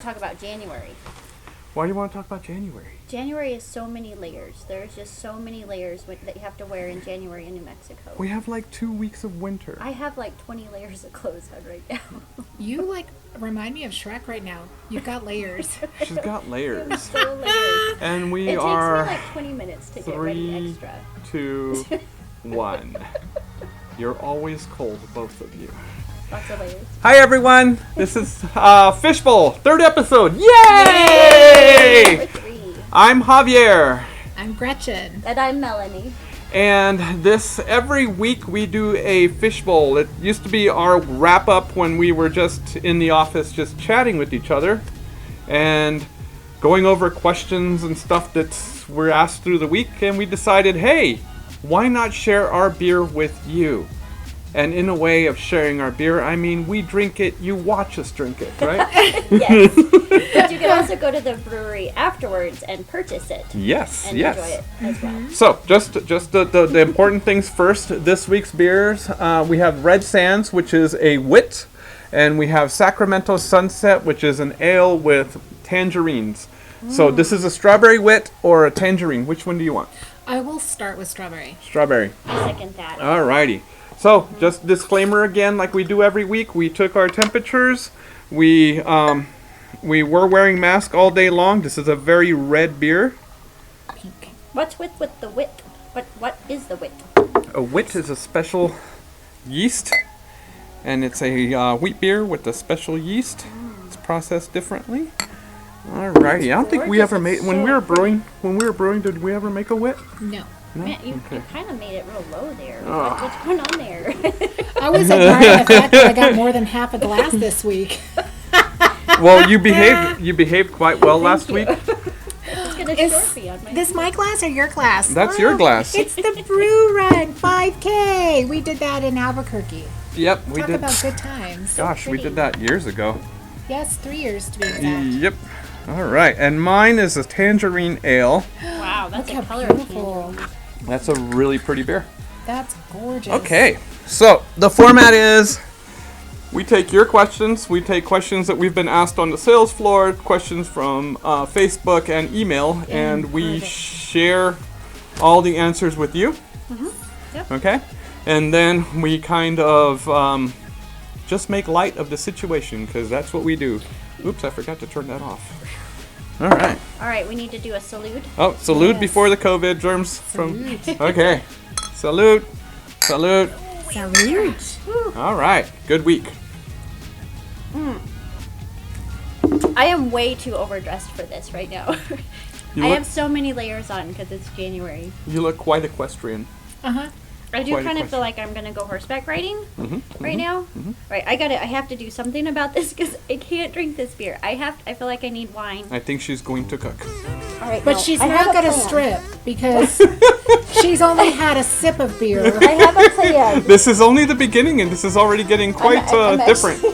Talk about January. Why do you want to talk about January? January is so many layers. There's just so many layers that you have to wear in January in New Mexico. We have like 2 weeks of winter. I have like 20 layers of clothes on right now. You remind me of Shrek right now. You've got layers. She's got layers. I'm so layered. And we It are takes me like 20 minutes to get ready extra. 3, 2, 1. You're always cold, both of you. Lots of layers. Hi everyone, this is Fishbowl, 3rd episode. Yay! Number 3. I'm Javier. I'm Gretchen. And I'm Melanie. And every week we do a fishbowl. It used to be our wrap up when we were just in the office just chatting with each other and going over questions and stuff that were asked through the week, and we decided, hey, why not share our beer with you? And in a way of sharing our beer, I mean, we drink it, you watch us drink it, right? Yes. But you can also go to the brewery afterwards and purchase it. Yes, and yes. enjoy it as well. So, just the important things first. This week's beers, we have Red Sands, which is a wit, and we have Sacramento Sunset, which is an ale with tangerines. So this is a strawberry wit or a tangerine. Which one do you want? I will start with strawberry. Strawberry. I second that. Alrighty. So, just disclaimer again, like we do every week, we took our temperatures. We were wearing masks all day long. This is a very red beer. Pink. What's with the wit? What is the wit? A wit is a special yeast, and it's a wheat beer with a special yeast. It's processed differently. Alrighty, I don't think we ever made when we were brewing. Did we ever make a wit? No. No? Man, you Okay. kind of made it real low there. Oh. What's going on there? I was admiring the fact that I got more than half a glass this week. Well, you behaved quite well last week. Just get a Is Sharpie on my this my glass or your glass? That's your glass. It's the Brew Run 5K. We did that in Albuquerque. Yep, we Talk did. about good times. Gosh, we pretty. did that years ago. Yes, 3 years to be exact. Yep. All right, and mine is a tangerine ale. Wow, that's Look a how color beautiful. change. That's a really pretty beer. That's gorgeous. Okay, so the format is we take your questions, we take questions that we've been asked on the sales floor, questions from Facebook and email, and we perfect. share all the answers with you. Yep. Okay? And then we kind of just make light of the situation, because that's what we do. Oops, I forgot to turn that off. All right. All right, we need to do a salute. Oh, salute Yes. before the COVID germs Salute. from. Okay. Salute. Salute. Salute. All right. Good week. I am way too overdressed for this right now. You I look, have so many layers on because it's January. you look quite equestrian. Uh-huh. I do Quite a kind of question. feel like I'm gonna go horseback riding Mm-hmm. right now. Right, I have to do something about this because I can't drink this beer. I feel like I need wine. I think she's going to cook. All right, But no, she's I have not a going to plan. strip because she's only had a sip of beer. I have a plan. This is only the beginning, and this is already getting quite I'm different.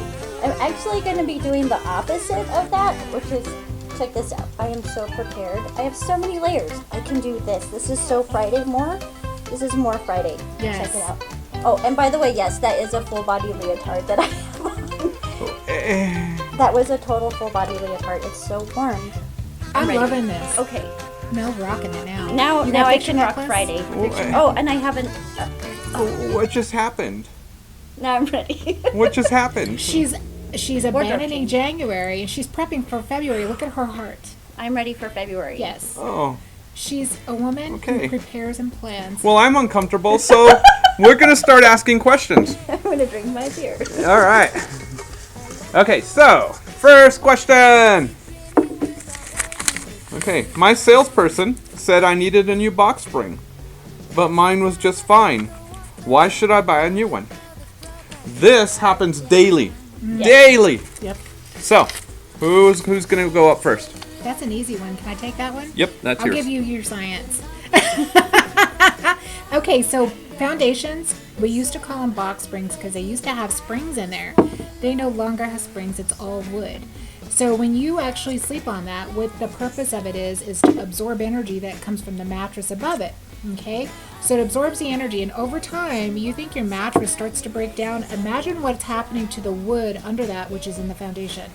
I'm actually going to be doing the opposite of that, which is, check this out. I am so prepared. I have so many layers. I can do this. This is so Friday more. This is more Friday. Yes. Check it out. Oh, and by the way, yes, that is a full body leotard that I have on. That was a total full body leotard. It's so warm. I'm ready. loving this. Okay. Mel's rocking it now. Now You got I picture can rock necklace? Friday. Picture Oh, and I haven't. What just happened? Now I'm ready. What just happened? She's abandoning change. January and she's prepping for February. Look at her heart. I'm ready for February. Yes. Oh, She's a woman Okay. who prepares and plans. well, I'm uncomfortable, so we're going to start asking questions. I'm gonna drink my beer. All right. Okay, so first question. Okay, my salesperson said I needed a new box spring, but mine was just fine. Why should I buy a new one? This happens daily. Daily. Yep. So, who's going to go up first? That's an easy one. Can I take that one? Yep, that's I'll yours. give you your science. Okay, so foundations, we used to call them box springs because they used to have springs in there. They no longer have springs, it's all wood. So when you actually sleep on that, what the purpose of it is to absorb energy that comes from the mattress above it. Okay? So it absorbs the energy, and over time, you think your mattress starts to break down. Imagine what's happening to the wood under that, which is in the foundation.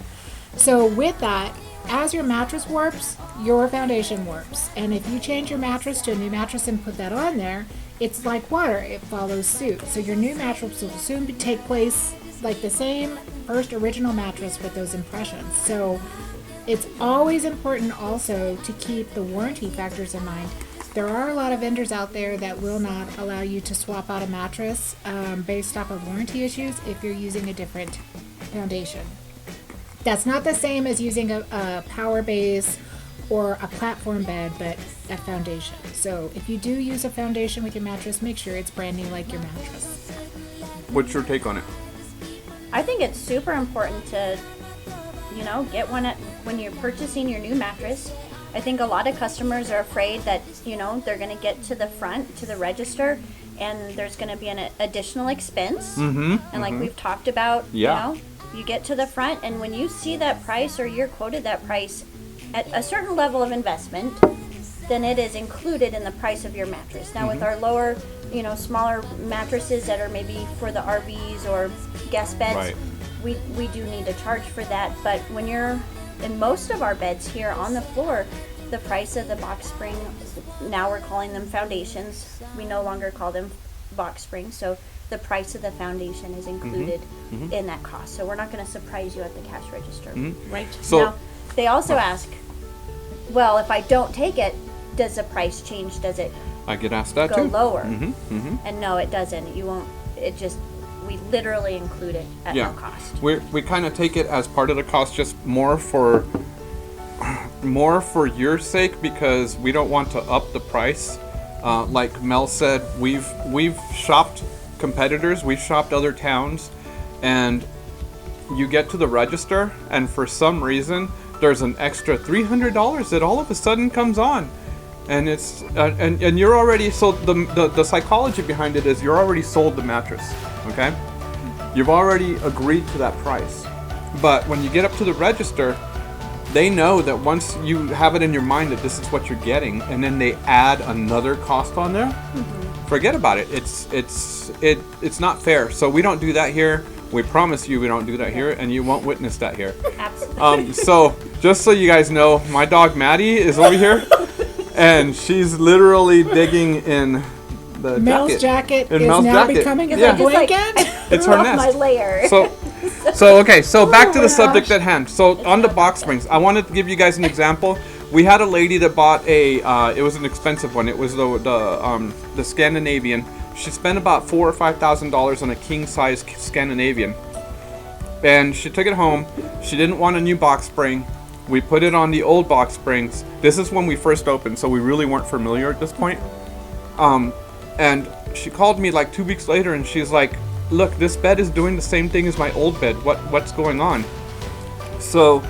So with that, as your mattress warps, your foundation warps. And if you change your mattress to a new mattress and put that on there, it's like water, it follows suit. So your new mattress will soon take place like the same first original mattress with those impressions. So it's always important also to keep the warranty factors in mind. There are a lot of vendors out there that will not allow you to swap out a mattress based off of warranty issues if you're using a different foundation. That's not the same as using a power base or a platform bed, but a foundation. So if you do use a foundation with your mattress, make sure it's brand new like your mattress. What's your take on it? I think it's super important to, get one when you're purchasing your new mattress. I think a lot of customers are afraid that, they're going to get to the front, to the register, and there's going to be an additional expense. And like we've talked about, you get to the front, and when you see that price or you're quoted that price at a certain level of investment, then it is included in the price of your mattress. Now with our lower, smaller mattresses that are maybe for the RVs or guest beds, we do need to charge for that. But when you're in most of our beds here on the floor, the price of the box spring, now we're calling them foundations. We no longer call them box springs. So the price of the foundation is included in that cost. So we're not going to surprise you at the cash register. Right. So now, they also ask, well, if I don't take it, does the price change? Does it I get asked that go too. lower? And no, it doesn't. You won't. It just, we literally include it at no cost. We kind of take it as part of the cost, just more for your sake, because we don't want to up the price. Like Mel said, we've shopped competitors, we've shopped other towns, and you get to the register, and for some reason there's an extra $300 that all of a sudden comes on, and it's and you're already sold. The psychology behind it is you're already sold the mattress. Okay, you've already agreed to that price, but when you get up to the register, they know that once you have it in your mind that this is what you're getting, and then they add another cost on there, forget about it. It's not fair. So we don't do that here. We promise you we don't do that here, and you won't witness that here. Absolutely. So just so you guys know, my dog Maddie is over here, and she's literally digging in the Mel's jacket is Mel's now jacket. becoming Yeah. a blanket. It's her nest. My layer. So back to the my subject gosh. at hand. So on the box springs, I wanted to give you guys an example. We had a lady that bought it was an expensive one. It was the Scandinavian. She spent about $4,000 or $5,000 on a king size Scandinavian, and she took it home. She didn't want a new box spring. We put it on the old box springs. This is when we first opened, so we really weren't familiar at this point. And she called me like 2 weeks later, and she's like, "Look, this bed is doing the same thing as my old bed. What's going on?" So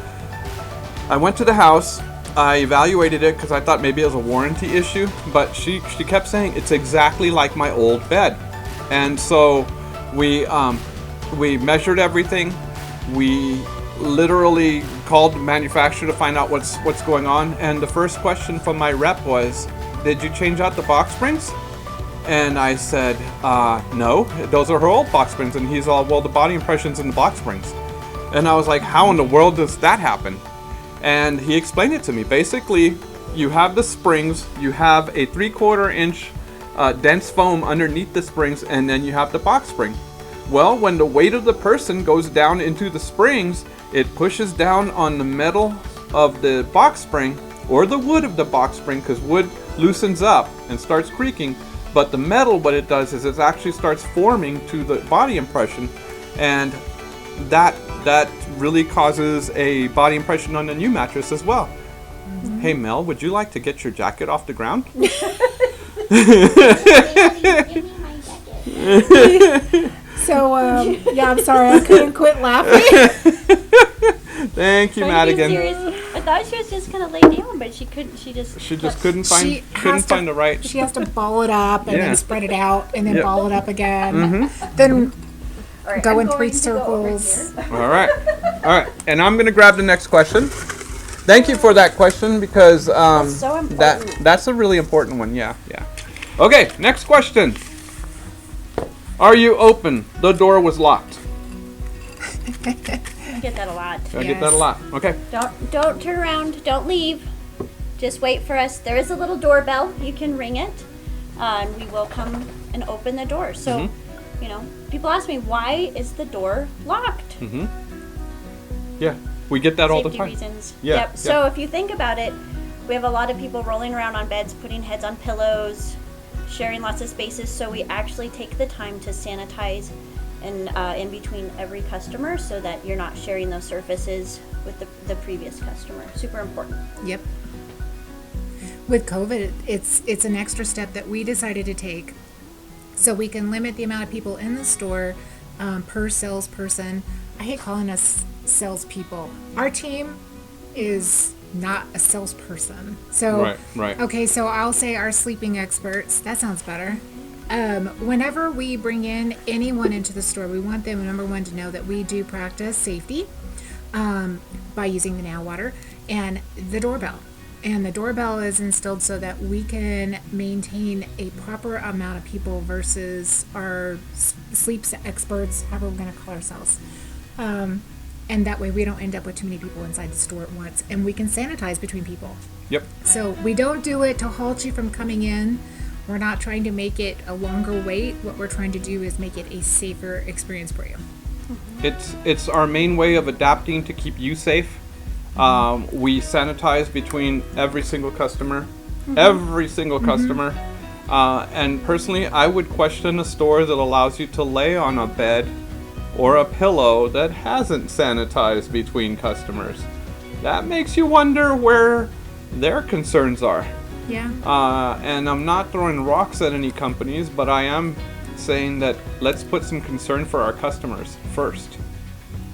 I went to the house. I evaluated it because I thought maybe it was a warranty issue, but she kept saying it's exactly like my old bed. And so we measured everything. We literally called the manufacturer to find out what's going on. And the first question from my rep was, "Did you change out the box springs?" And I said, "No, those are her old box springs." And he's all, "Well, the body impression's in the box springs." And I was like, "How in the world does that happen?" And he explained it to me. Basically, you have the springs, you have a 3/4 inch dense foam underneath the springs, and then you have the box spring. Well, when the weight of the person goes down into the springs, it pushes down on the metal of the box spring or the wood of the box spring, because wood loosens up and starts creaking. But the metal, what it does is it actually starts forming to the body impression, and that really causes a body impression on the new mattress as well. Hey Mel, would you like to get your jacket off the ground? So, I'm sorry, I couldn't quit laughing. Thank you, Are you Madigan. serious? I thought she was just gonna lay down, but she couldn't. She just Couldn't She find the right. She has to ball it up and Yeah. then spread it out and then Yep. ball it up again. Then All right, go I'm in 3 going to go over circles. here. All right. And I'm gonna grab the next question. Thank you for that question, because so important. that's a really important one. Yeah. Okay, next question. Are you open? The door was locked. I get that a lot. I get that a lot. Okay. Don't turn around. Don't leave. Just wait for us. There is a little doorbell. You can ring it, and we will come and open the door. So, people ask me, why is the door locked? Yeah, we get that all the Safety time. reasons. Yeah, Yep. yeah. So if you think about it, we have a lot of people rolling around on beds, putting heads on pillows, sharing lots of spaces. So we actually take the time to sanitize and in between every customer so that you're not sharing those surfaces with the previous customer. Super important. Yep. With COVID, it's an extra step that we decided to take so we can limit the amount of people in the store per salesperson. I hate calling us salespeople. Our team is not a salesperson. So, Right. Okay, so I'll say our sleeping experts. That sounds better. Whenever we bring in anyone into the store, we want them, number one, to know that we do practice safety by using the now water and the doorbell. And the doorbell is instilled so that we can maintain a proper amount of people versus our sleep experts, however we're going to call ourselves. And that way we don't end up with too many people inside the store at once. And we can sanitize between people. Yep. So we don't do it to halt you from coming in. We're not trying to make it a longer wait. What we're trying to do is make it a safer experience for you. It's our main way of adapting to keep you safe. We sanitize between every single customer. And personally, I would question a store that allows you to lay on a bed or a pillow that hasn't sanitized between customers. That makes you wonder where their concerns are. Yeah. And I'm not throwing rocks at any companies, but I am saying that let's put some concern for our customers first.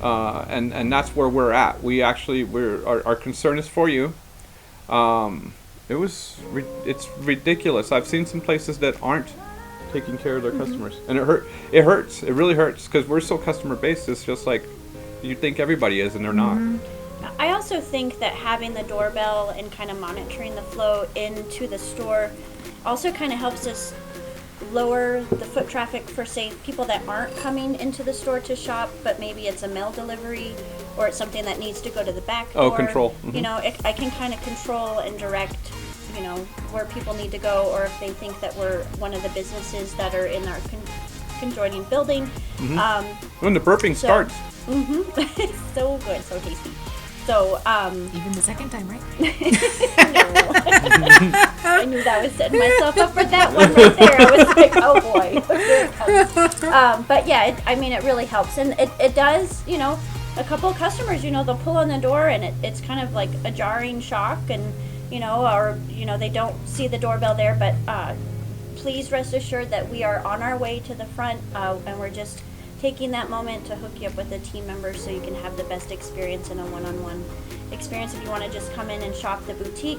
And that's where we're at. Our concern is for you. It's ridiculous. I've seen some places that aren't taking care of their customers, and it hurts. It really hurts because we're so customer based. It's just like you think everybody is, and they're not. I also think that having the doorbell and kind of monitoring the flow into the store also kind of helps us lower the foot traffic for, say, people that aren't coming into the store to shop, but maybe it's a mail delivery or it's something that needs to go to the back door. Oh, control. I can kind of control and direct, where people need to go, or if they think that we're one of the businesses that are in our conjoining building. When the burping starts. It's so good, so tasty. So, Even the second time, right? I knew that. I was setting myself up for that one right there. I was like, oh boy. Here it comes. But yeah, it really helps. And it does, a couple of customers, they'll pull on the door and it's kind of like a jarring shock and, they don't see the doorbell there. But please rest assured that we are on our way to the front and we're just taking that moment to hook you up with a team member so you can have the best experience in a one-on-one experience. If you want to just come in and shop the boutique,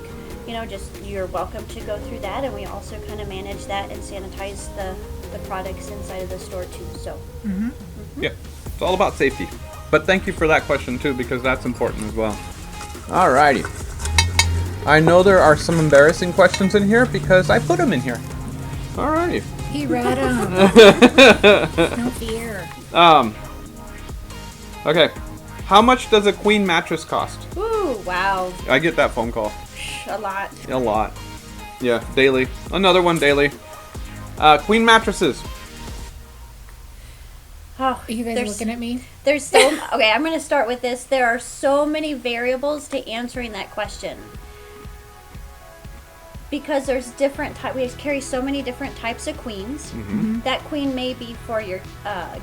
you're welcome to go through that, and we also kind of manage that and sanitize the products inside of the store too. So Yeah, it's all about safety. But thank you for that question too, because that's important as well. Alrighty. I know there are some embarrassing questions in here because I put them in here. Alrighty. He read them. No fear. Okay. How much does a queen mattress cost? ooh, wow, I get that phone call. a lot. A lot. Yeah, daily. Another one daily. Queen mattresses. Oh, You guys are looking at me? There's okay, I'm going to start with this. There are so many variables to answering that question. Because there's different types, we carry so many different types of queens. That queen may be for your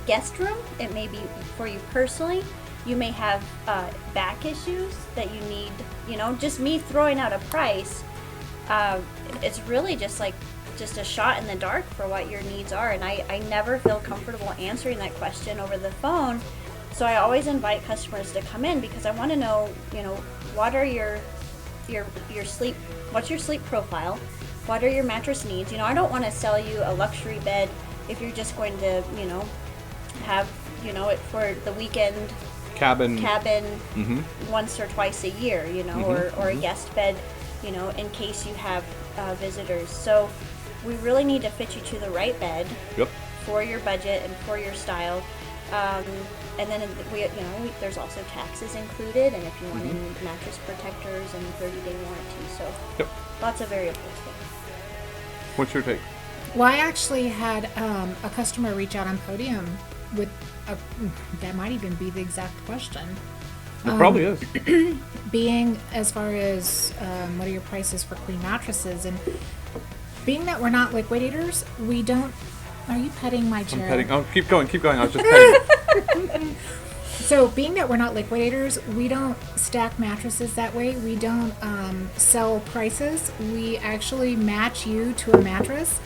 guest room. It may be for you personally. You may have back issues that you need, just me throwing out a price. It's really just a shot in the dark for what your needs are. And I never feel comfortable answering that question over the phone. So I always invite customers to come in because I want to know, what are your sleep, what's your sleep profile? What are your mattress needs? I don't want to sell you a luxury bed if you're just going to, have, it for the weekend Cabin. once or twice a year, or a guest bed, in case you have visitors. So we really need to fit you to the right bed Yep. for your budget and for your style. And then there's also taxes included, and if you want any mattress protectors and 30-day warranty. So Yep. lots of variables there. What's your take? Well, I actually had a customer reach out on Podium with that might even be the exact question. It probably is. Being as far as what are your prices for queen mattresses, and being that we're not liquidators, we don't. Are you petting my chair? I'm petting. Oh, keep going. I was just petting. So, being that we're not liquidators, we don't stack mattresses that way. We don't sell prices. We actually match you to a mattress.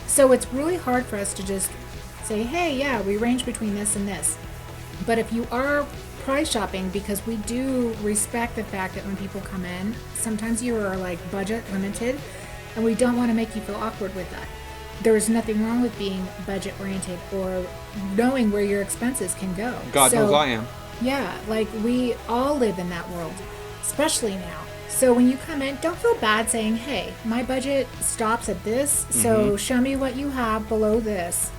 So, it's really hard for us to just say, hey, yeah, we range between this and this. But if you are price shopping, because we do respect the fact that when people come in, sometimes you are like budget limited, and we don't want to make you feel awkward with that. There's nothing wrong with being budget oriented or knowing where your expenses can go. God knows I am. Yeah, like we all live in that world, especially now. So when you come in, don't feel bad saying, hey, my budget stops at this, so show me what you have below this.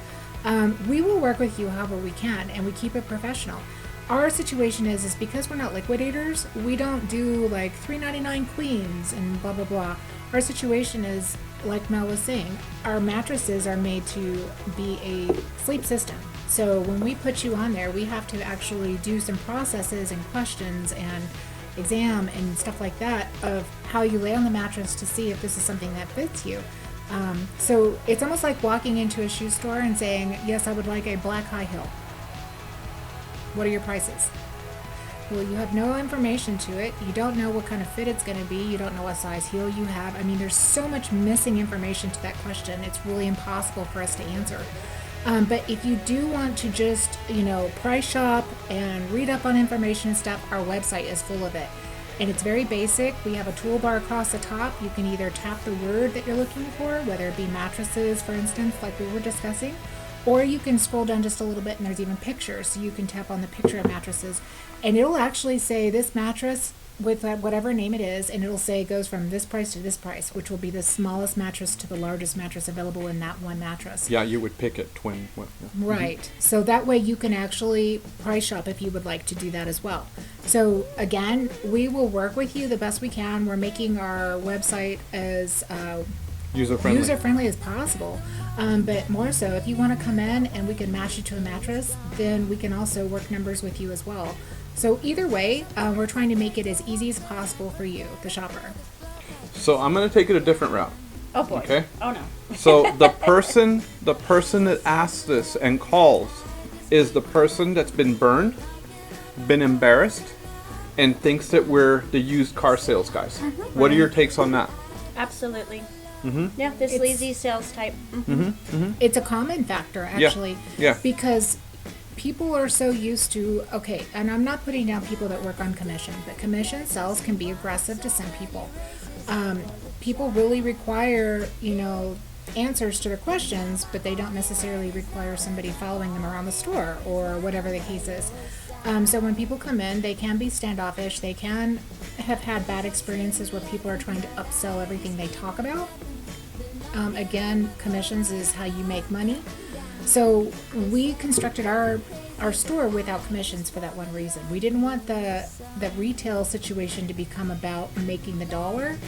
We will work with you however we can, and we keep it professional. Our situation is because we're not liquidators, we don't do like $3.99 queens and blah, blah, blah. Our situation is, like Mel was saying, our mattresses are made to be a sleep system. So when we put you on there, we have to actually do some processes and questions and exam and stuff like that of how you lay on the mattress to see if this is something that fits you. So it's almost like walking into a shoe store and saying, yes, I would like a black high heel. What are your prices? Well, you have no information to it. You don't know what kind of fit it's going to be. You don't know what size heel you have. I mean, there's so much missing information to that question. It's really impossible for us to answer. But if you do want to just, price shop and read up on information and stuff, our website is full of it. And it's very basic. We have a toolbar across the top. You can either tap the word that you're looking for, whether it be mattresses, for instance, like we were discussing, or you can scroll down just a little bit and there's even pictures. So you can tap on the picture of mattresses and it'll actually say this mattress with whatever name it is, and it'll say it goes from this price to this price, which will be the smallest mattress to the largest mattress available in that one mattress. Yeah, you would pick it twin. Yeah. Right. So that way you can actually price shop if you would like to do that as well. So again, we will work with you the best we can. We're making our website as user-friendly as possible. But more so, if you want to come in and we can match you to a mattress, then we can also work numbers with you as well. So either way, we're trying to make it as easy as possible for you, the shopper. So I'm going to take it a different route. Oh boy. Okay. Oh no. So the person that asks this and calls is the person that's been burned, been embarrassed, and thinks that we're the used car sales guys. What are your takes on that? Absolutely. Yeah, this lazy sales type. It's a common factor, actually. Yeah. Because people are so used to, and I'm not putting down people that work on commission, but commission sales can be aggressive to some people. People really require, answers to their questions, but they don't necessarily require somebody following them around the store or whatever the case is. So when people come in, they can be standoffish. They can have had bad experiences where people are trying to upsell everything they talk about. Again, commissions is how you make money. So we constructed our store without commissions for that one reason. We didn't want the retail situation to become about making the dollar.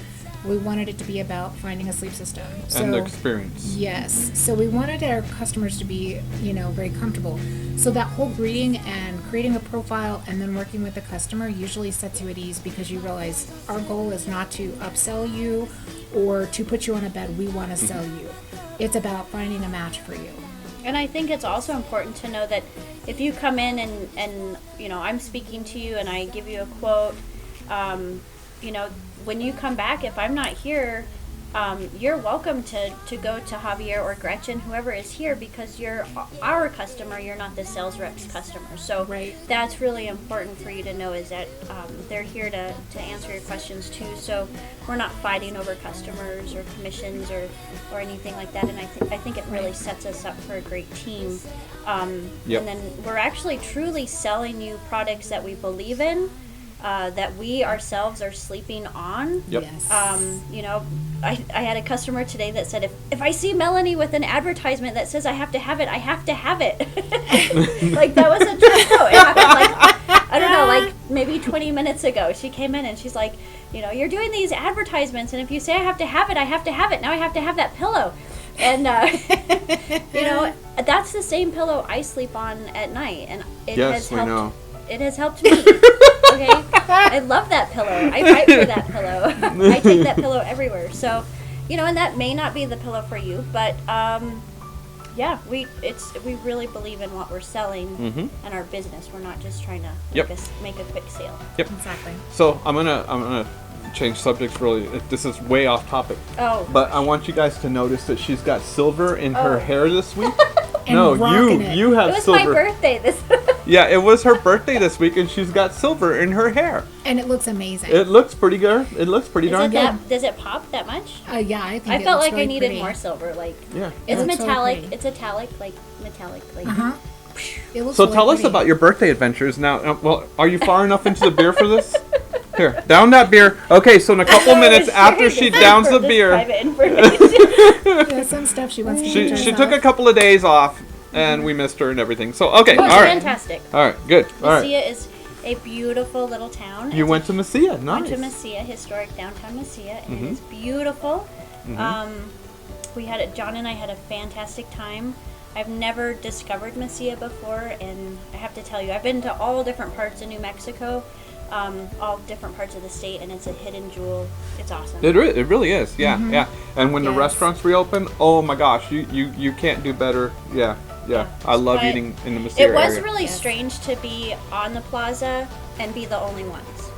We wanted it to be about finding a sleep system. And the experience. Yes. So we wanted our customers to be, very comfortable. So that whole greeting and creating a profile and then working with the customer usually sets you at ease because you realize our goal is not to upsell you or to put you on a bed. We want to sell you. It's about finding a match for you. And I think it's also important to know that if you come in and I'm speaking to you and I give you a quote, when you come back, if I'm not here, you're welcome to go to Javier or Gretchen, whoever is here, because you're our customer, you're not the sales rep's customer. So Right. That's really important for you to know, is that they're here to answer your questions too. So we're not fighting over customers or commissions or anything like that. And I think it really sets us up for a great team. Yep. And then we're actually truly selling you products that we believe in. that we ourselves are sleeping on. Yep. Yes. You know, I had a customer today that said, if I see Melanie with an advertisement that says I have to have it, I have to have it. Like, that was a true quote. It happened, like, I don't know, like maybe 20 minutes ago. She came in and she's like, you know, you're doing these advertisements, and if you say I have to have it, I have to have it. Now I have to have that pillow. And, you know, that's the same pillow I sleep on at night. And it has helped. Know. It has helped me. Okay? I love that pillow. I fight for that pillow. I take that pillow everywhere. So, you know, and that may not be the pillow for you, but yeah, we really believe in what we're selling and our business. We're not just trying to make a quick sale. Yep. Exactly. So I'm gonna change subjects really. This is way off topic. Oh. But I want you guys to notice that she's got silver in her hair this week. And No, rocking it. you have It was silver. my birthday this Yeah, it was her birthday this week, and she's got silver in her hair. And it looks amazing. It looks pretty good. It looks pretty darn good. Does it pop that much? Yeah, I think I it felt looks like really I needed pretty. more silver. Like, Yeah. it's looks really metallic. pretty. It's metallic. Like. Uh-huh. It looks So really tell us pretty. about your birthday adventures now. Well, are you far enough into the beer for this? Here, down that beer. Okay, so in a couple minutes after she downs the beer, Private information. Yeah, some stuff she wants to she keep to took a herself. couple of days off, and we missed her and everything. So okay, Oh, all it's right, fantastic. all right, good, all right. Mesilla is a beautiful little town. You went to Mesilla, Went nice. to Mesilla, historic downtown Mesilla, and it is beautiful. John and I had a fantastic time. I've never discovered Mesilla before, and I have to tell you, I've been to all different parts of New Mexico, all different parts of the state, and it's a hidden jewel. It's awesome. It really is, yeah, yeah. And when the Yes. restaurants reopen, oh my gosh, you can't do better. Yeah. I love But eating in the Mesilla It was area. really strange to be on the plaza and be the only ones,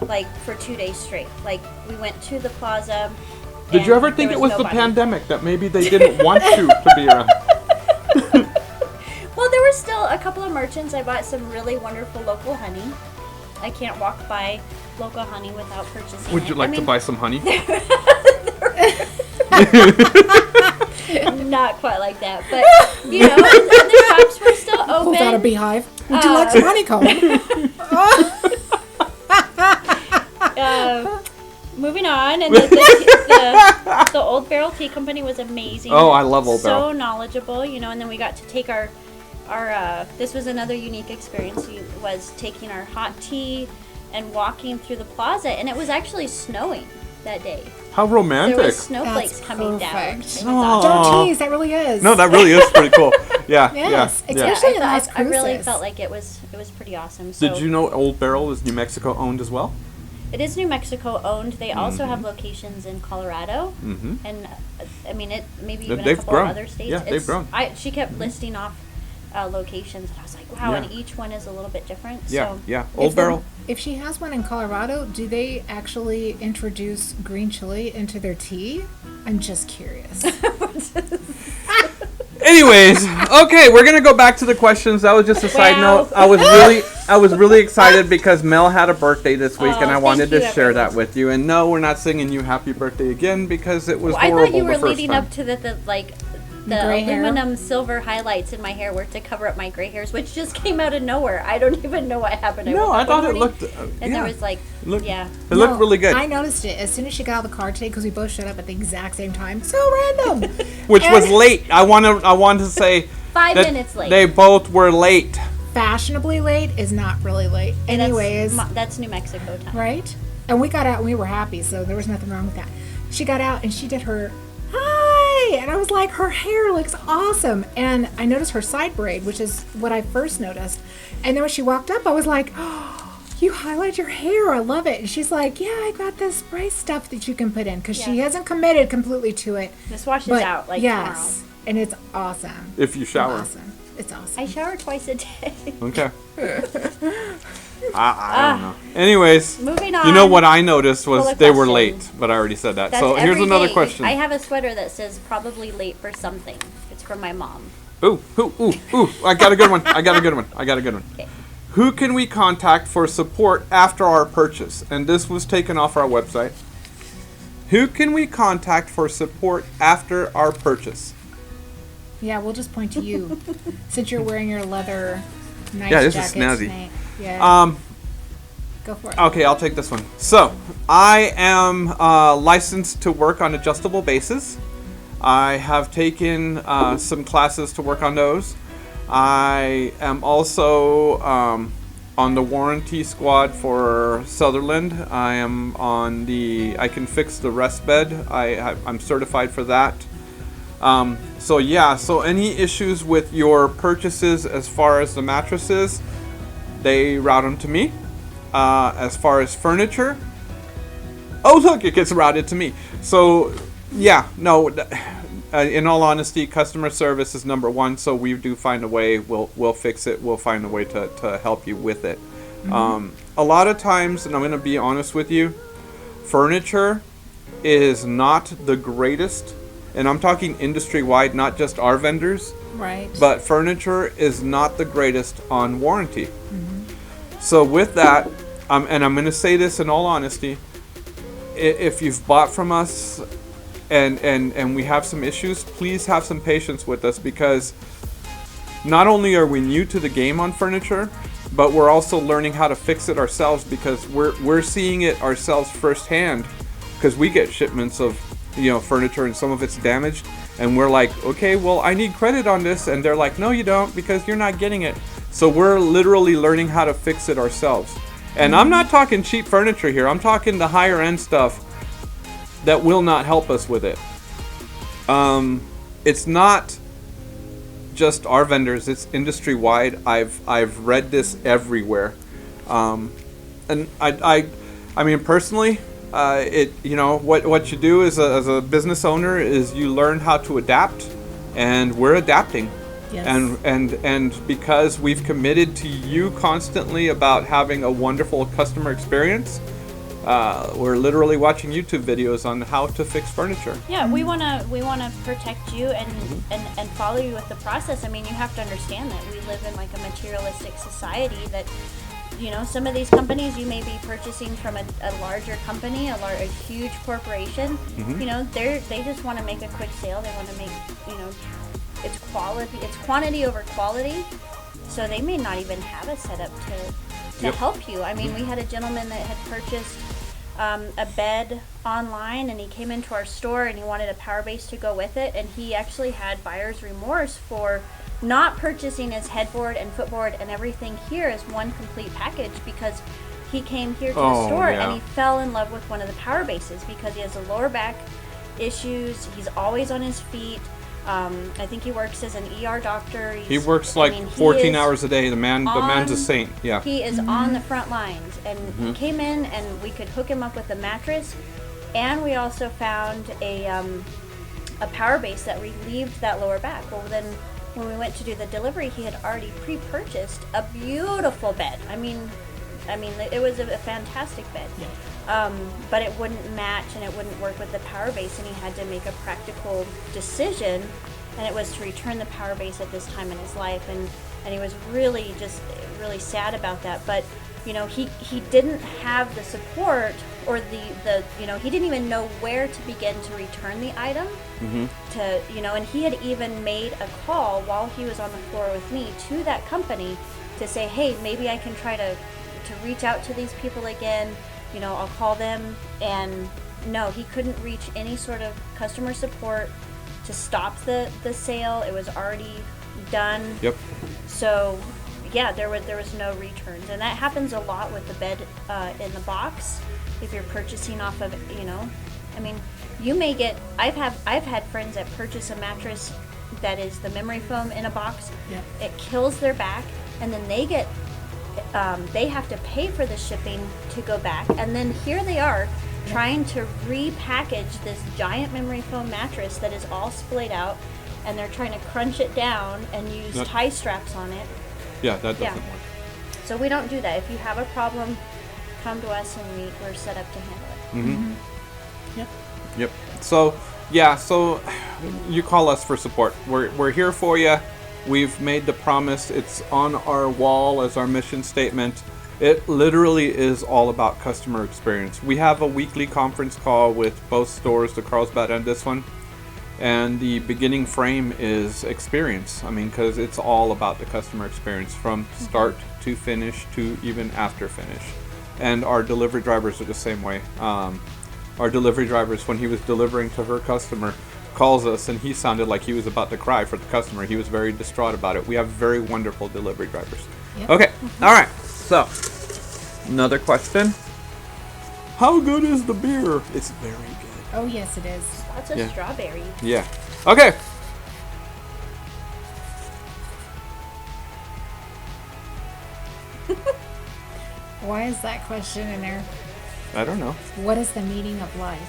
like for 2 days straight. Like, we went to the plaza. Did you and ever think there it was the nobody. pandemic that maybe they didn't want you to be around? Well, there were still a couple of merchants. I bought some really wonderful local honey. I can't walk by local honey without purchasing Would it. you like to buy some honey? Not quite like that, but you know, and the shops were still Pulls out a open. beehive. Would you like some honeycomb? Moving on, and the Old Barrel Tea Company was amazing. Oh, I love Old Barrel. So knowledgeable, you know, and then we got to take our this was another unique experience. Was taking our hot tea and walking through the plaza, and it was actually snowing that day. How romantic. There was snowflakes That's coming down. perfect. It was Aw. awesome. Don't tease, that really is. No, that really is pretty cool. Yeah, Yes, yeah, it's yeah. Especially in I Las really Cruces. felt like it was pretty awesome. So Did you know Old Barrel is New Mexico owned as well? it is New Mexico owned. They also have locations in Colorado, and I mean it. Maybe even a They've couple grown. of other states. Yeah, they've grown. She kept listing off locations, and I was like, wow. Yeah. And each one is a little bit different. Yeah, So yeah. Old Barrel. If she has one in Colorado, do they actually introduce green chili into their tea? I'm just curious. Anyways, okay, we're gonna go back to the questions. That was just a side Wow. note. I was really excited because Mel had a birthday this week, and I thank wanted to you, share that everyone. with you. And no, we're not singing you happy birthday again because it was I horrible thought you were the first leading time. up to the gray hair? aluminum silver highlights in my hair were to cover up my gray hairs, which just came out of nowhere. I don't even know what happened. No, woke I up thought one it morning, looked. and there was like, It looked, yeah. It looked No, really good. I noticed it as soon as she got out of the car today because we both showed up at the exact same time. So random. Which was And late. I want to say 5 that minutes late. they both were late. Fashionably late is not really late. Anyways, that's New Mexico time. right? And we got out and we were happy, so there was nothing wrong with that. She got out and she did her hi, and I was like, her hair looks awesome. And I noticed her side braid, which is what I first noticed. And then when she walked up, I was like, oh, you highlight your hair. I love it. And she's like, yeah, I got this spray stuff that you can put in because she Yeah. hasn't committed completely to it. This washes But out like yes, and it's awesome. If you shower. Awesome. It's awesome. tomorrow. I shower twice a day. Okay. I don't know. Anyways, Moving on. you know what I noticed was Full of they were late, questions. but I already said that. That's So here's every another day. question. I have a sweater that says probably late for something. It's from my mom. Ooh. I got a good one. I got a good one. Okay. Who can we contact for support after our purchase? And this was taken off our website. Who can we contact for support after our purchase? Yeah, we'll just point to you since you're wearing your leather nice Yeah, this is jacket snazzy. tonight. Yeah. Go for it. Okay, I'll take this one. So, I am licensed to work on adjustable bases. I have taken some classes to work on those. I am also on the warranty squad for Sutherland. I am on I can fix the rest bed. I'm certified for that. So any issues with your purchases as far as the mattresses, they route them to me. As far as furniture, oh look, it gets routed to me. So in all honesty, customer service is number one. So we do find a way. We'll fix it. We'll find a way to help you with it. A lot of times, and I'm going to be honest with you, furniture is not the greatest, and I'm talking industry-wide, not just our vendors. Right. But furniture is not the greatest on warranty. So with that, and I'm going to say this in all honesty, if you've bought from us and we have some issues, please have some patience with us, because not only are we new to the game on furniture, but we're also learning how to fix it ourselves, because we're seeing it ourselves firsthand, because we get shipments of furniture and some of it's damaged, and we're like, okay, well, I need credit on this, and they're like, no, you don't, because you're not getting it. So we're literally learning how to fix it ourselves. And I'm not talking cheap furniture here. I'm talking the higher end stuff that will not help us with it. It's not just our vendors, it's industry wide. I've read this everywhere. And I mean personally, what you do as a business owner is you learn how to adapt, and we're adapting. Yes. And because we've committed to you constantly about having a wonderful customer experience, we're literally watching YouTube videos on how to fix furniture. Yeah, we wanna protect you and follow you with the process. I mean, you have to understand that we live in like a materialistic society that, some of these companies you may be purchasing from a larger company, a huge corporation. They just want to make a quick sale. They want to make, it's quantity over quality. So they may not even have a setup to help you. I mean, we had a gentleman that had purchased a bed online, and he came into our store and he wanted a power base to go with it, and he actually had buyer's remorse for not purchasing his headboard and footboard and everything here as one complete package, because he came here to the store and he fell in love with one of the power bases because he has a lower back issues. He's always on his feet. I think he works as an ER doctor. He works 14 hours a day. The man's a saint. Yeah. He is on the front lines, and he came in, and we could hook him up with a mattress, and we also found a power base that relieved that lower back. Well, then when we went to do the delivery, he had already pre-purchased a beautiful bed. I mean, it was a fantastic bed. Yeah. But it wouldn't match and it wouldn't work with the power base, and he had to make a practical decision, and it was to return the power base at this time in his life, and he was really sad about that. But he didn't have the support or the he didn't even know where to begin to return the item. And he had even made a call while he was on the floor with me to that company to say, hey, maybe I can try to reach out to these people again. I'll call them. And no, he couldn't reach any sort of customer support to stop the sale. It was already done. Yep. So yeah, there was no returns, and that happens a lot with the bed in the box. If you're purchasing off of, I mean, you may get. I've had friends that purchase a mattress that is the memory foam in a box. Yep. It kills their back, and then they get. They have to pay for the shipping to go back, and then here they are trying to repackage this giant memory foam mattress that is all splayed out, and they're trying to crunch it down and use tie straps on it. Yeah, that doesn't work. So we don't do that. If you have a problem, come to us, and we're set up to handle it. Yep. So you call us for support. We're here for you. We've made the promise. It's on our wall as our mission statement. It literally is all about customer experience. We have a weekly conference call with both stores, the Carlsbad and this one. And the beginning frame is experience. I mean, because it's all about the customer experience from start to finish to even after finish. And our delivery drivers are the same way. Our delivery drivers, when he was delivering to her customer, calls us, and he sounded like he was about to cry for the customer. He was very distraught about it. We have very wonderful delivery drivers. Yep. Okay, all right. So, another question. How good is the beer? It's very good. Oh, yes, it is. Lots of strawberries. Yeah. Okay. Why is that question in there? I don't know. What is the meaning of life?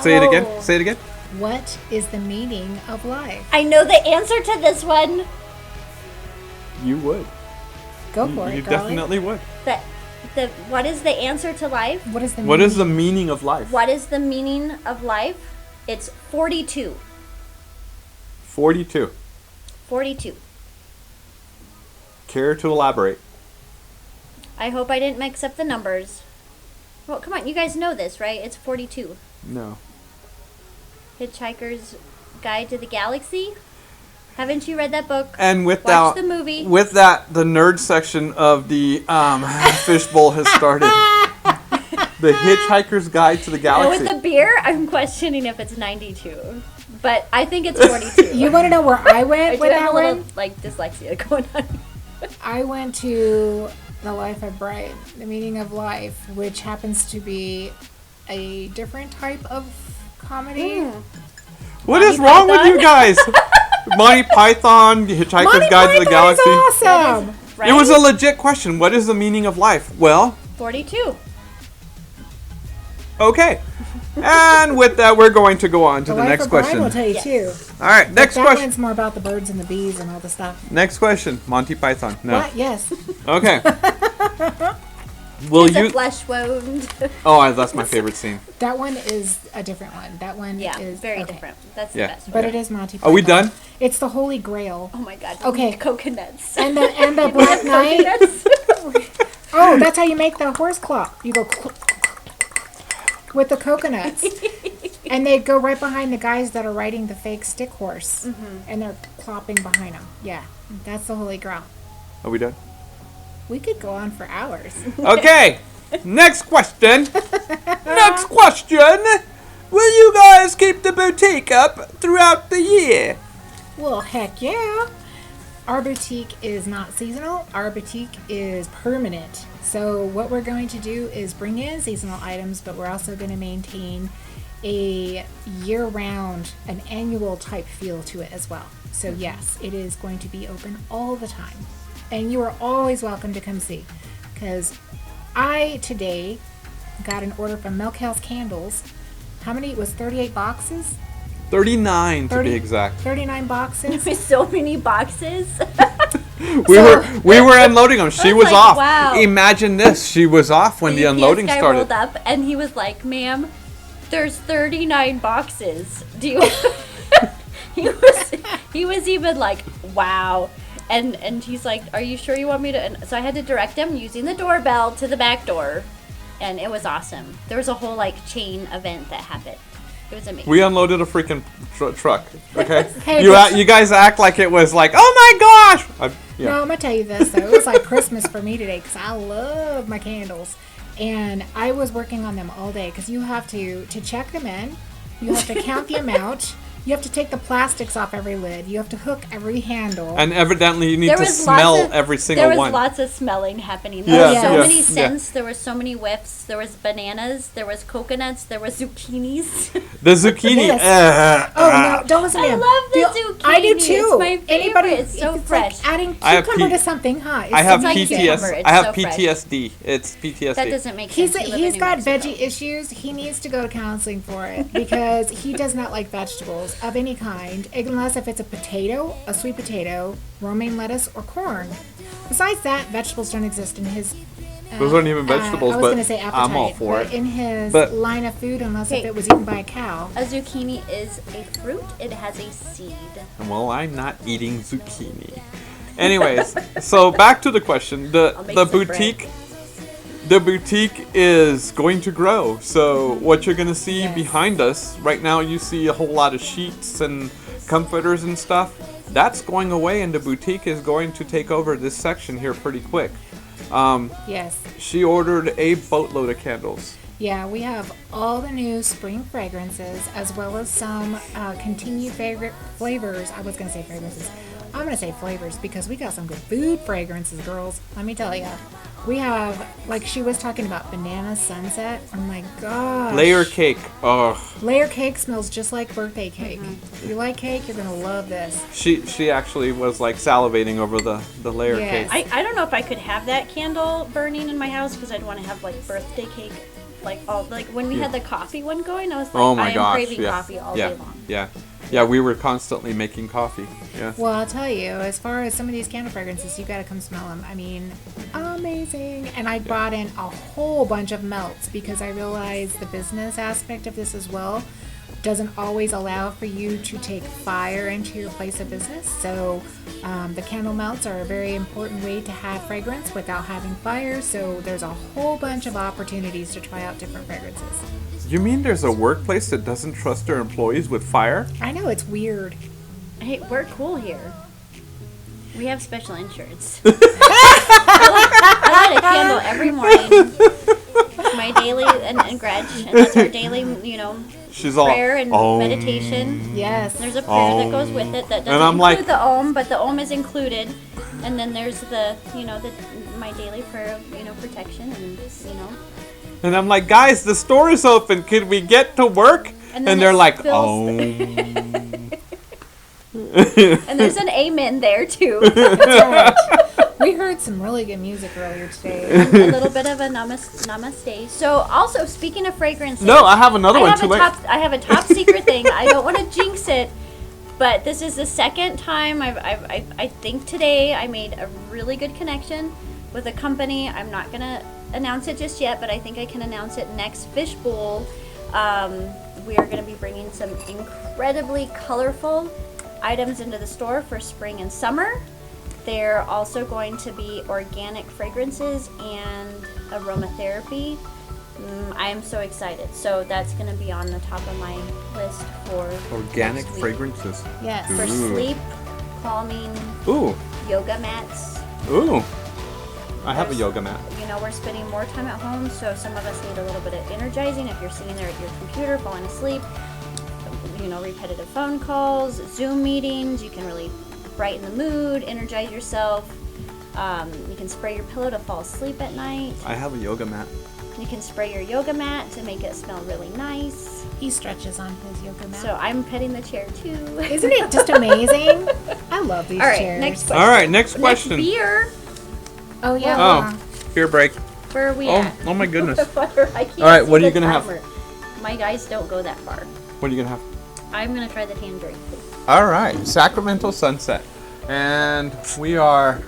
Say it again. Oh. Say it again. What is the meaning of life? I know the answer to this one. You would. Go for it, You girlie. definitely would. What is the answer to life? What is the What meaning? is the meaning of life? What is the meaning of life? It's 42. 42. 42. Care to elaborate? I hope I didn't mix up the numbers. Well, come on, you guys know this, right? It's 42. No. Hitchhiker's Guide to the Galaxy? Haven't you read that book? And with Watch that, the movie. With that, the nerd section of the fishbowl has started. The Hitchhiker's Guide to the And Galaxy. with the beer, I'm questioning if it's 92. But I think it's 42. You want to know where I I went do with have that a little, one? like, dyslexia going on. I went to The Life of Brian, The Meaning of Life, which happens to be a different type of comedy. What is Monty wrong with Python? you guys? Monty Python, Hitchhiker's Monty Guide to the Python is Galaxy. awesome! Right? It was a legit question. What is the meaning of life? Well, 42. okay. And with that, we're going to go on to The the Life next of Brian question. will tell you too. All right, But next that question. one's more about the birds and the bees and all the stuff. Next question. Monty Python. No. What? Yes. Okay. Will It's a you? flesh wound. Oh, that's my favorite scene. That one is a different one. That one Yeah, is very okay. different. That's Yeah. the best But one. it is Monty Python. Are we done? It's the Holy Grail. Oh my god. Okay. Coconuts. And the Black Knight. Coconuts. Oh, that's how you make the horse clop. You go with the coconuts. And they go right behind the guys that are riding the fake stick horse. And they're clopping behind them. Yeah, that's the Holy Grail. Are we done? We could go on for hours. Okay. Next question. Next question. Will you guys keep the boutique up throughout the year? Well, heck yeah. Our boutique is not seasonal. Our boutique is permanent. So what we're going to do is bring in seasonal items, but we're also going to maintain a year-round, an annual type feel to it as well. So yes, it is going to be open all the time. And you are always welcome to come see. Because I today got an order from Milk House Candles. How many? It was 38 boxes? 39 to 30 be exact. 39 boxes? With so many boxes. We were unloading them. She I was was like, off. wow. Imagine this. She was off when the unloading guy started. rolled up and he was like, "Ma'am, there's 39 boxes. Do you?" he was even like, "Wow." And he's like, "Are you sure you want me to?" And so I had to direct him using the doorbell to the back door, and it was awesome. There was a whole like chain event that happened. It was amazing. We unloaded a freaking truck. Okay, Hey, you guys act like it was like, oh my gosh. Yeah. No, I'm gonna tell you this though. It was like Christmas for me today because I love my candles, and I was working on them all day because you have to check them in, you have to count the amount, you have to take the plastics off every lid, you have to hook every handle. And evidently, you need There to was smell lots of- every single There was one. lots of smelling happening. Yeah, There were so yeah, many yeah. scents. There were so many whiffs. There was bananas. There was coconuts. There was zucchinis. The zucchini. Yes. Oh no! Don't listen to I him. love the zucchini. I do too. It's my favorite. It's so like fresh. adding I have cucumber P- to something, huh? It's I have like amazing. cucumber. PTSD. It's I have so fresh. PTSD. It's PTSD. That doesn't make sense. You live He's in got New Mexico. veggie issues. He needs to go to counseling for it because he does not like vegetables of any kind, unless if it's a potato, a sweet potato, romaine lettuce, or corn. Besides that, vegetables don't exist in his. Those aren't even vegetables, I was but going to say appetite, I'm all for but it. in his But- line of food, unless if Okay. it was eaten by a cow. A zucchini is a fruit. It has a seed. Well, I'm not eating zucchini. Anyways, so back to the question. I'll make The some boutique. The boutique is going to grow. So what you're gonna see Yes. behind us right now, you see a whole lot of sheets and comforters and stuff. That's going away, and the boutique is going to take over this section here pretty quick. Yes. She ordered a boatload of candles. Yeah, we have all the new spring fragrances as well as some continued favorite flavors. I was going to say fragrances. I'm going to say flavors because we got some good food fragrances, girls. Let me tell you. We have, like she was talking about, banana sunset. Oh my gosh. Layer cake. Ugh. Layer cake smells just like birthday cake. If you like cake, you're going to love this. She actually was like salivating over the layer Yes. cake. I don't know if I could have that candle burning in my house because I'd want to have like birthday cake, like all like when we had the coffee one going. I was like, Oh my I am gosh. craving Yeah. coffee all yeah. day long. Yeah. Yeah, we were constantly making coffee. Yeah. Well, I'll tell you, as far as some of these candle fragrances, you got to come smell them. I mean, amazing. And I brought in a whole bunch of melts because I realized the business aspect of this as well doesn't always allow for you to take fire into your place of business. So the candle melts are a very important way to have fragrance without having fire. So there's a whole bunch of opportunities to try out different fragrances. You mean there's a workplace that doesn't trust their employees with fire? I know, it's weird. Hey, we're cool here. We have special insurance. I light a candle every morning. My daily and Gretch, and that's our daily, She's all prayer and "Om." meditation. Yes. There's a prayer that goes with it that doesn't And I'm include like- the Om, but the Om is included. And then there's the my daily prayer of, protection and, And I'm like, guys, the store is open. Could we get to work? And And, then they're it like, spills- oh. and there's an amen there too. We heard some really good music earlier today. A little bit of a namaste. So also speaking of fragrances, No, I have another one too late. I have a top secret thing. I don't want to jinx it, but this is the second time I think today I made a really good connection with a company. I'm not gonna announce it just yet, but I think I can announce it next Fishbowl. We are going to be bringing some incredibly colorful items into the store for spring and summer. They're also going to be organic fragrances and aromatherapy. I am so excited. So that's going to be on the top of my list for Organic next week. Yes. fragrances. For Ooh. sleep, calming, Ooh, yoga mats. ooh. I have a yoga mat. We're spending more time at home, so some of us need a little bit of energizing. If you're sitting there at your computer falling asleep, repetitive phone calls, Zoom meetings, you can really brighten the mood, energize yourself. You can spray your pillow to fall asleep at night. I have a yoga mat. You can spray your yoga mat to make it smell really nice. He stretches on his yoga mat. So I'm petting the chair too. Isn't it just amazing? I love these All right, chairs. next question. All right, next Next question. beer. Oh yeah. Oh, beer break. Where are we Oh, at? oh my goodness. I can't All right, see what are you the gonna have? timer. My guys don't go that far. What are you gonna have? I'm gonna try the tangerine. All right, Sacramento Sunset, and we are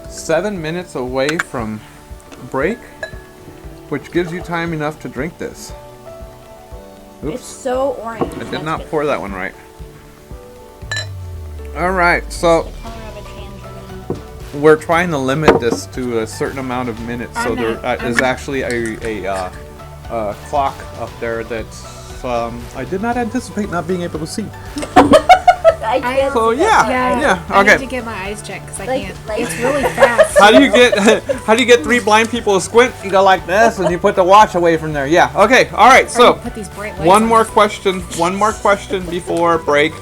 7 minutes away from break, which gives you time enough to drink this. It's Oops, so orange. I did not pour that one right. All right, so The color of a tangerine. we're trying to limit this to a certain amount of minutes. So I'm there not- is I'm- actually a clock up there that's I did not anticipate not being able to see. I can't So see that. yeah. I need to Okay. get my eyes checked because I Like- can't. like- It's really fast. How do you get three blind people to squint? You go like this, and you put the watch away from there. Yeah. Okay. All right. Or So you put these bright lights one on. more question. One more question before break,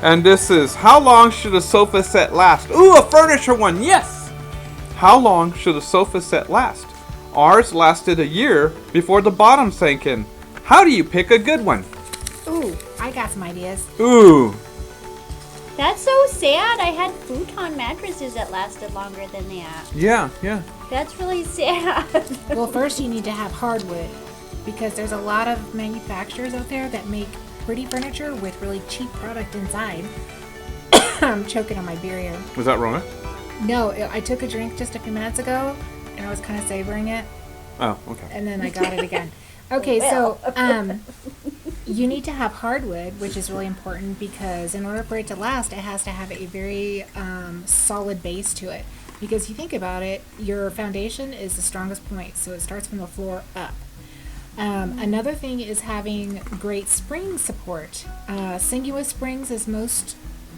and this is: how long should a sofa set last? Ooh, a furniture one. Yes. How long should a sofa set last? Ours lasted a year before the bottom sank in. How do you pick a good one? Ooh, I got some ideas. Ooh. That's so sad. I had futon mattresses that lasted longer than that. Yeah. That's really sad. Well, first you need to have hardwood because there's a lot of manufacturers out there that make pretty furniture with really cheap product inside. I'm choking on my beer here. Was that Rona? No, I took a drink just a few minutes ago and I was kind of savoring it Oh, okay. and then I got it again. Okay, so you need to have hardwood, which is really important because in order for it to last, it has to have a very solid base to it. Because you think about it, your foundation is the strongest point, so it starts from the floor up. Another thing is having great spring support. Singuous springs is most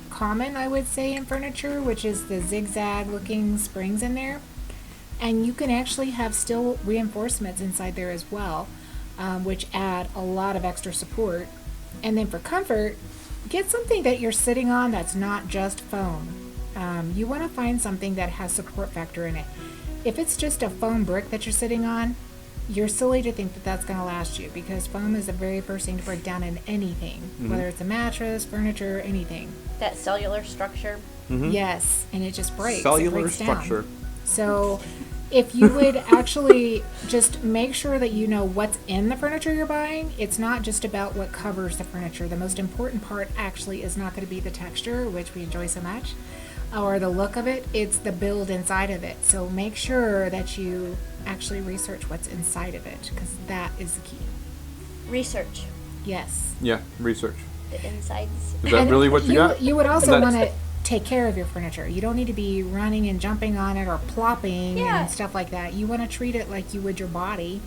common, I would say, in furniture, which is the zigzag looking springs in there. And you can actually have steel reinforcements inside there as well, which add a lot of extra support. And then for comfort, get something that you're sitting on that's not just foam. You want to find something that has support factor in it. If it's just a foam brick that you're sitting on, you're silly to think that that's going to last you, because foam is the very first thing to break down in anything, whether it's a mattress, furniture, anything. That cellular structure. Yes, and it just breaks. Cellular it breaks structure. Down. So if you would actually just make sure that you know what's in the furniture you're buying, it's not just about what covers the furniture. The most important part actually is not going to be the texture, which we enjoy so much, or the look of it. It's the build inside of it. So make sure that you actually research what's inside of it, because that is the key. Research Yes. Yeah, research. the insides. Is that And really what you got? You would also That's- want to take care of your furniture. You don't need to be running and jumping on it or plopping Yeah. and stuff like that. You want to treat it like you would your body.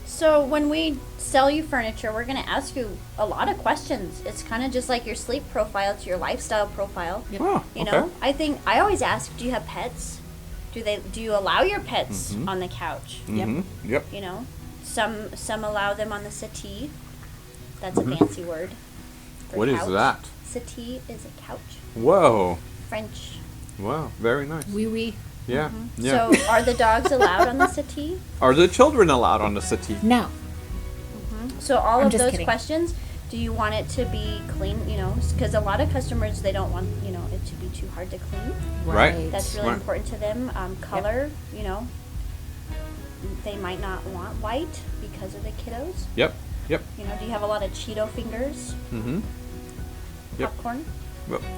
So when we sell you furniture, we're going to ask you a lot of questions. It's kind of just like your sleep profile to your lifestyle profile. Yep. Oh, You okay. know, I always ask, do you have pets? Do you allow your pets on the couch? Mhm. Yep. You know, some allow them on the settee. That's a fancy word. For What is couch. that? Settee is a couch. Whoa. French. Wow. Very nice. Wee wee. Yeah. Yeah. So are the dogs allowed on the settee? Are the children allowed on the settee? No. So all I'm of just those kidding. questions, do you want it to be clean, you know, because a lot of customers, they don't want, you know, it to be too hard to clean. Right. That's really Right. important to them. Color, you know, they might not want white because of the kiddos. Yep. Yep. You know, do you have a lot of Cheeto fingers? Mm-hmm. Yep. Popcorn?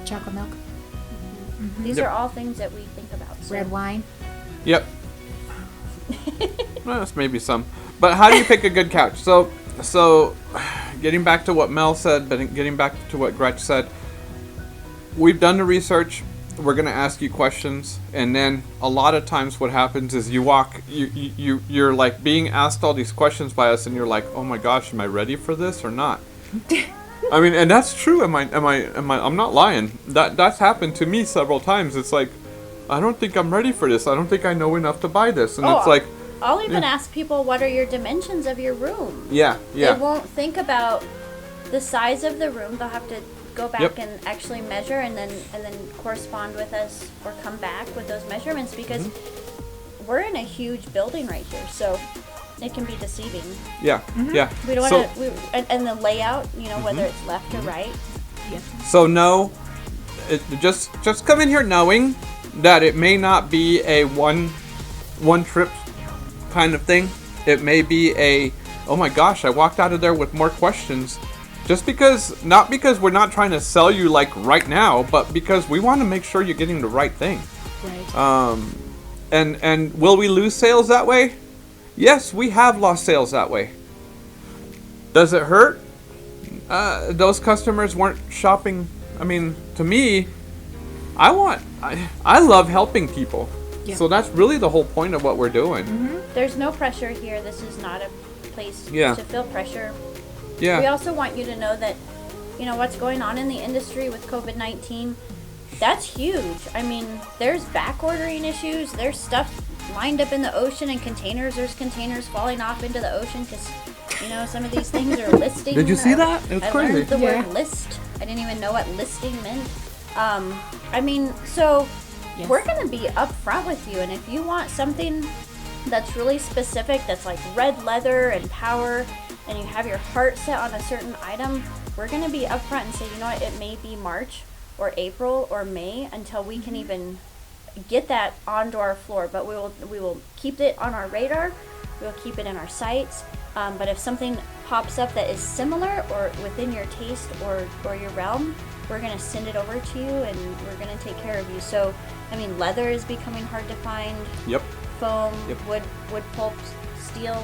Chocolate milk. These Yep. are all things that we think about. So. Red wine. Yep. Well, that's maybe some. But how do you pick a good couch? So, getting back to what Mel said, but getting back to what Gretch said, we've done the research. We're going to ask you questions, and then a lot of times what happens is you're like being asked all these questions by us, and you're like, oh my gosh, am I ready for this or not? I mean, and that's true. I'm not lying. That's happened to me several times. It's like, I don't think I'm ready for this. I don't think I know enough to buy this. And it's like, I'll even ask people, what are your dimensions of your room? yeah. They won't think about the size of the room. They'll have to go back Yep. and actually measure and then correspond with us or come back with those measurements, because we're in a huge building right here, so it can be deceiving. Yeah. Yeah. We don't So- want to, and the layout, you know, whether it's left or right. So no, just come in here knowing that it may not be a one trip kind of thing. It may be a, oh my gosh, I walked out of there with more questions. Just because, not because we're not trying to sell you like right now, but because we want to make sure you're getting the right thing. Right. And will we lose sales that way? Yes, we have lost sales that way. Does it hurt? Those customers weren't shopping. I mean, to me, I love helping people. Yeah. So that's really the whole point of what we're doing. There's no pressure here. This is not a place Yeah. to feel pressure. Yeah. We also want you to know that, you know, what's going on in the industry with COVID-19, that's huge. I mean, there's back ordering issues. There's stuff lined up in the ocean in containers. There's containers falling off into the ocean because, you know, some of these things are listing. Did you see that? It's I crazy. learned the Yeah. word list. I didn't even know what listing meant. I mean, so Yes. we're going to be upfront with you. And if you want something that's really specific, that's like red leather and power, and you have your heart set on a certain item, we're going to be upfront and say, you know what, it may be March or April or May until we can even get that onto our floor. But we will keep it on our radar. We'll keep it in our sights. But if something pops up that is similar or within your taste or your realm, we're going to send it over to you and we're going to take care of you. So, I mean, leather is becoming hard to find. Yep. Foam, Yep. wood pulp, steel.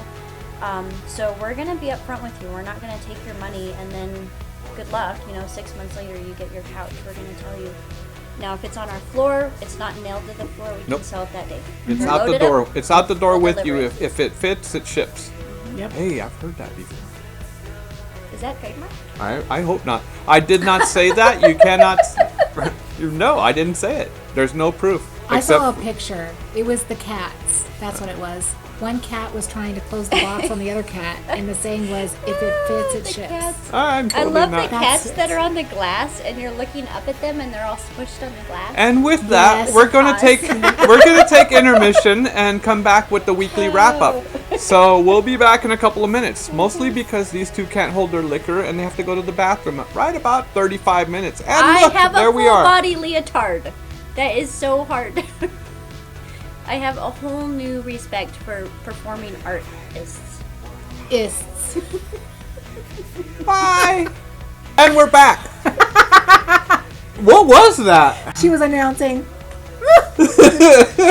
So we're going to be upfront with you. We're not going to take your money and then good luck, you know, 6 months later you get your couch. We're going to tell you. Now, if it's on our floor, it's not nailed to the floor, we Nope. can sell it that day. It's We'll out load the it up. door. It's out the door We'll with deliver you. it. If it fits, it ships. Yep. Hey, I've heard that before. Is that trademark? I hope not. I did not say that. You cannot. No, I didn't say it. There's no proof. I saw a Except, picture. It was the cats. That's what it was. One cat was trying to close the box on the other cat, and the saying was, "If it fits, it The ships." cats. I'm I totally love not. the cats that are on the glass, and you're looking up at them, and they're all squished on the glass. And with that, Yes. we're gonna Pause. take intermission and come back with the weekly wrap up. So we'll be back in a couple of minutes. Mostly because these two can't hold their liquor and they have to go to the bathroom right about 35 minutes. And I look, have a there full we are. body leotard. That is so hard. I have a whole new respect for performing artists. Ists. Bye. And we're back. What was that? She was announcing.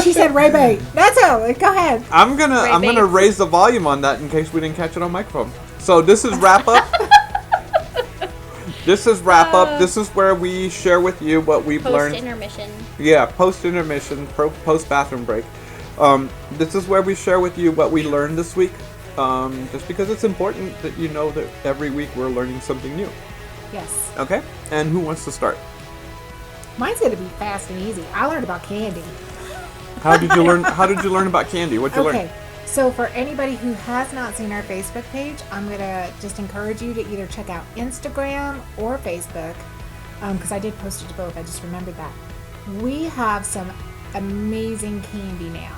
She said, "Ray Bay." That's all. Go ahead. I'm gonna Bates. raise the volume on that in case we didn't catch it on microphone. So this is wrap up. This is wrap up. This is where we share with you what we've Post learned. intermission. Yeah, post intermission, post bathroom break. This is where we share with you what we learned this week. Just because it's important that you know that every week we're learning something new. Yes. Okay. And who wants to start? Mine's gonna be fast and easy. I learned about candy. How did you learn? How did you learn about candy? What'd you learn? Okay. So for anybody who has not seen our Facebook page, I'm gonna just encourage you to either check out Instagram or Facebook, because I did post it to both. I just remembered that. We have some amazing candy now.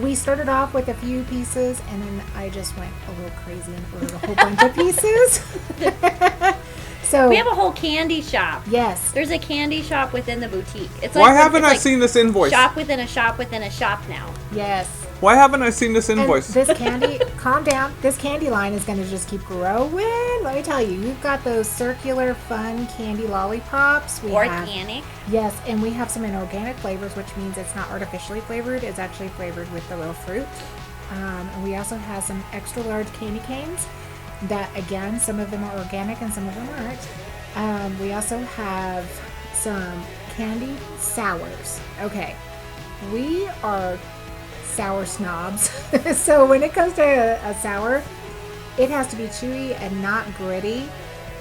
We started off with a few pieces, and then I just went a little crazy and ordered a whole bunch of pieces. So We have a whole candy shop. yes, There's a candy shop within the boutique. It's Why like haven't it's I like seen this invoice? shop within a shop within a shop now. yes. Why haven't I seen this And invoice? this candy, calm down. This candy line is going to just keep growing. Let me tell you, we've got those circular, fun candy lollipops. We have, Organic. yes, and we have some in organic flavors, which means it's not artificially flavored. It's actually flavored with the real fruit. And we also have some extra large candy canes. That again, some of them are organic and some of them aren't. We also have some candy sours. Okay, we are sour snobs. So when it comes to a sour, it has to be chewy and not gritty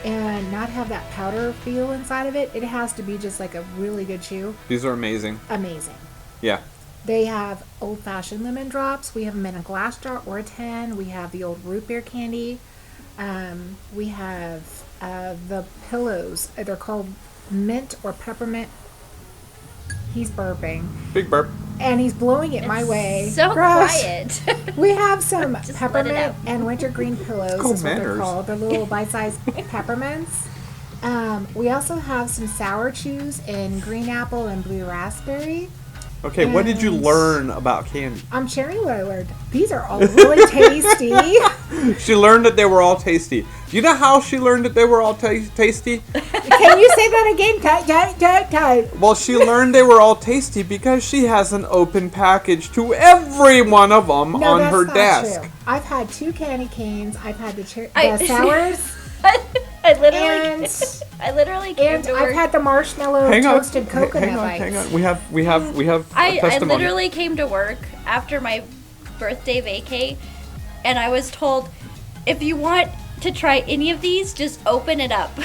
and not have that powder feel inside of it. It has to be just like a really good chew. These are amazing. Amazing. Yeah. They have old-fashioned lemon drops. We have them in a glass jar or a tin. We have the old root beer candy. We have the pillows. They're called mint or peppermint. He's burping. Big burp. And he's blowing it my way. So Gross. quiet. We have some Just let it peppermint out. and wintergreen pillows. Cool Is what they're manners. called. They're little bite-sized peppermints. We also have some sour chews in green apple and blue raspberry. Okay, what did you And- learn about candy? I'm sharing what I learned. These are all really tasty. She learned that they were all tasty. You know how she learned that they were all tasty? Can you say that again? Type. Well, she learned they were all tasty because she has an open package to every one of them No, on that's her not desk. true. I've had 2 candy canes. I've had the I- sours. I literally, And- I literally came And to I've work. had the marshmallow Hang on, toasted coconut hang on, bites. hang on. We have a I testimony. literally came to work after my birthday vacay, and I was told, if you want to try any of these, just open it up.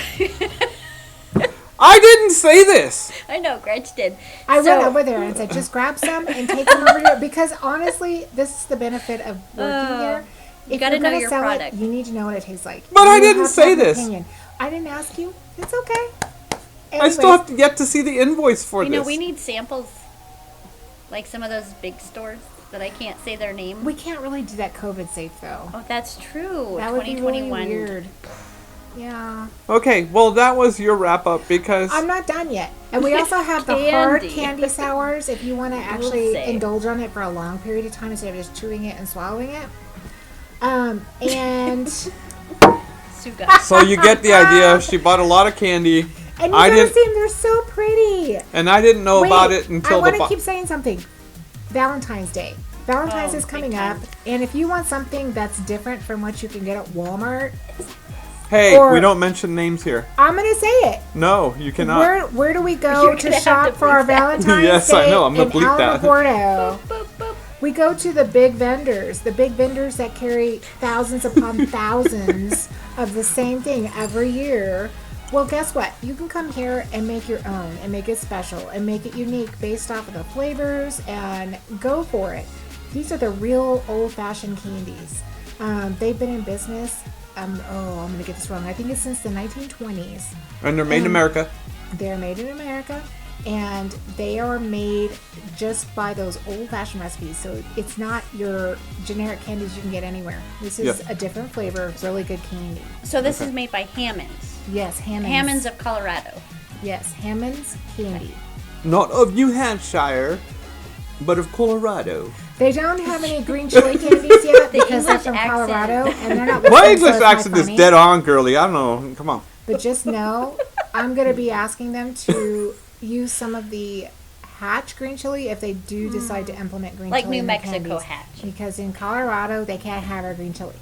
I didn't say this. I know, Gretch did. I So- went over there and said, just grab some and take them over here. Because honestly, this is the benefit of working here. If gotta you're know gonna your sell product. it, you need to know what it tastes like. But I You didn't have to say have an this. opinion. I didn't ask you. It's okay. I still have to yet to see the invoice for You this. know, we need samples, like some of those big stores that I can't say their name. We can't really do that COVID safe though. Oh, that's true. That would be really 2021. weird. Yeah. Okay, well that was your wrap up because I'm not done yet. And we also have the hard Candy. candy sours if you want to actually Dulce. indulge on it for a long period of time instead of just chewing it and swallowing it. And Suga. so you get the idea. She bought a lot of candy, and you I gotta didn't- see them, they're so pretty. and I didn't know about it I until want the to bo- keep saying something. Valentine's Day. Valentine's Oh, is coming big up, time. and if you want something that's different from what you can get at Walmart, Hey, or- we don't mention names here. I'm gonna say it. No, you cannot. Where do we go You're to gonna have shop to for our bleep that. Valentine's Yes, Day I know, I'm gonna in bleep that. Alamogordo? Boop, boop. We go to the big vendors that carry thousands upon thousands of the same thing every year Well, guess what? You can come here and make your own and make it special and make it unique based off of the flavors and go for it. These are the real old-fashioned candies. They've been in business. I'm going to get this wrong. I think it's since the 1920s. And they're made in America. They're made in America, and they are made just by those old-fashioned recipes. So it's not your generic candies you can get anywhere. This is a different flavor, really good candy. So this is made by Hammond's. Yes, Hammond's. Hammond's of Colorado. Yes, Hammond's candy. Not of New Hampshire, but of Colorado. They don't have any green chili candies yet because they're English from accent. Colorado, and they're not. My listening, so English it's not accent is funny. dead on, girly. I don't know. Come on. But just know, I'm going to be asking them to use some of the Hatch green chili if they do decide to implement green Like chili New in their Mexico candies. Hatch. Because in Colorado, they can't have our green chili.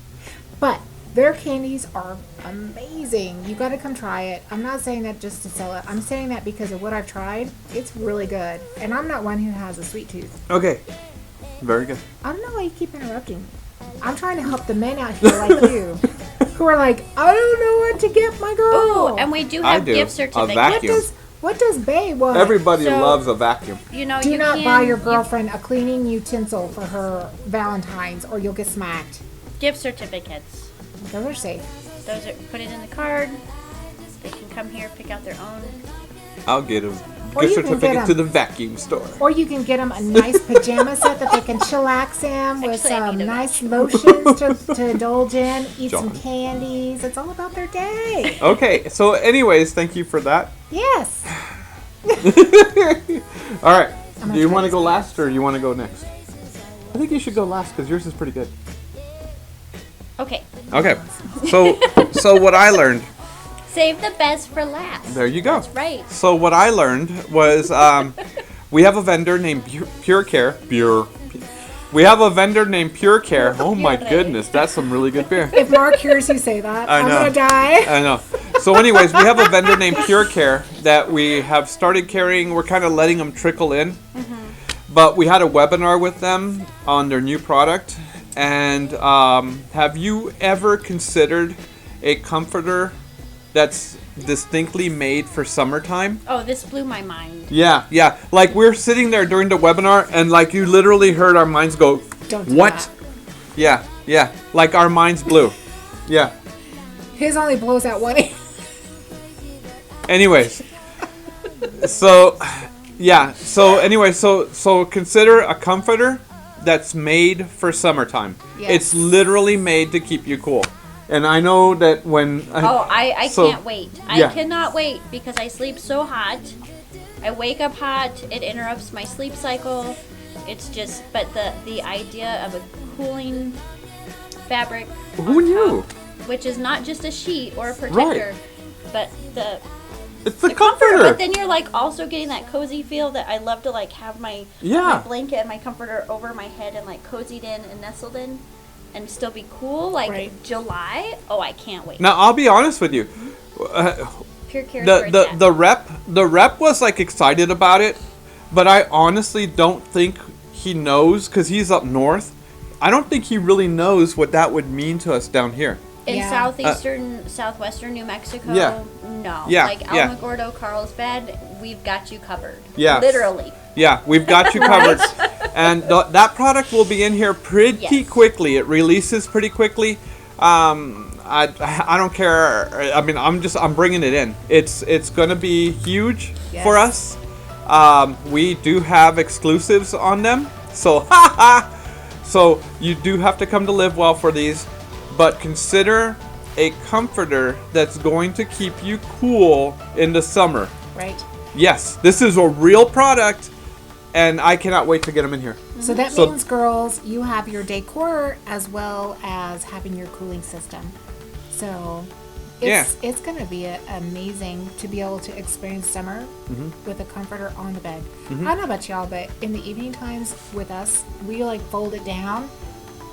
But their candies are amazing. You got to come try it. I'm not saying that just to sell it. I'm saying that because of what I've tried. It's really good. And I'm not one who has a sweet tooth. Okay. Very good. I don't know why you keep interrupting me. I'm trying to help the men out here like you, who are like, I don't know what to get my girl. Oh, and we do have do. gift A certificates. vacuum. What does Bae want? Everybody So- loves a vacuum. You know, Do you not can, buy your girlfriend a cleaning utensil for her Valentine's, or you'll get smacked. gift certificates. Those are safe. Those are put it in the card. They can come here, pick out their own. I'll get a Or gift you can get certificate to 'em. the vacuum store. Or you can get them a nice pajama set that they can chillax in with Actually, I some need a nice lotions to indulge in, eat some John. candies. It's all about their day. Okay, so anyways, thank you for that. Yes. All right. gonna Do you try want to this go last or you want to go next? I think you should go last because yours is pretty good. Okay. Okay. So what I learned. Save the best for last. There you go. That's right. So what I learned was we have a vendor named Pure Care. We have a vendor named Pure Care. Oh my goodness, that's some really good beer. If Mark hears you say that, I I'm know. going to die. I know. So anyways, we have a vendor named Pure Care that we have started carrying. We're kind of letting them trickle in. But we had a webinar with them on their new product. And have you ever considered a comforter that's distinctly made for summertime? Oh, this blew my mind. Yeah. Like we're sitting there during the webinar and like you literally heard our minds go, Don't do what? that. Yeah. Like our minds blew. Yeah. His only blows out one ear. Anyways. So consider a comforter that's made for summertime. Yes. It's literally made to keep you cool. And I know that when I so- can't wait. yeah. I cannot wait because I sleep so hot. I wake up hot. It interrupts my sleep cycle. It's just, but the idea of a cooling fabric Who on knew? top, which is not just a sheet or a protector, but It's the the comforter. But then you're like also getting that cozy feel that I love to like have my blanket and my comforter over my head and like cozied in and nestled in and still be cool. Like Right. July. Oh, I can't wait. Now I'll be honest with you. Pure Care is where it's at. The rep was like excited about it, but I honestly don't think he knows because he's up north. I don't think he really knows what that would mean to us down here. In Yeah. southwestern New Mexico, Yeah. no. Yeah, Like yeah. Alamogordo, Carlsbad, we've got you covered. Yeah. Literally. Yeah, we've got you covered. And that product will be in here pretty Yes. quickly. It releases pretty quickly. I don't care. I mean, I'm bringing it in. It's going to be huge for us. We do have exclusives on them. So, so you do have to come to Live Well for these. But consider a comforter that's going to keep you cool in the summer. Right. Yes, this is a real product, and I cannot wait to get them in here. So that So- means, girls, you have your decor as well as having your cooling system. So it's going to be amazing to be able to experience summer with a comforter on the bed. I don't know about y'all, but in the evening times with us, we like fold it down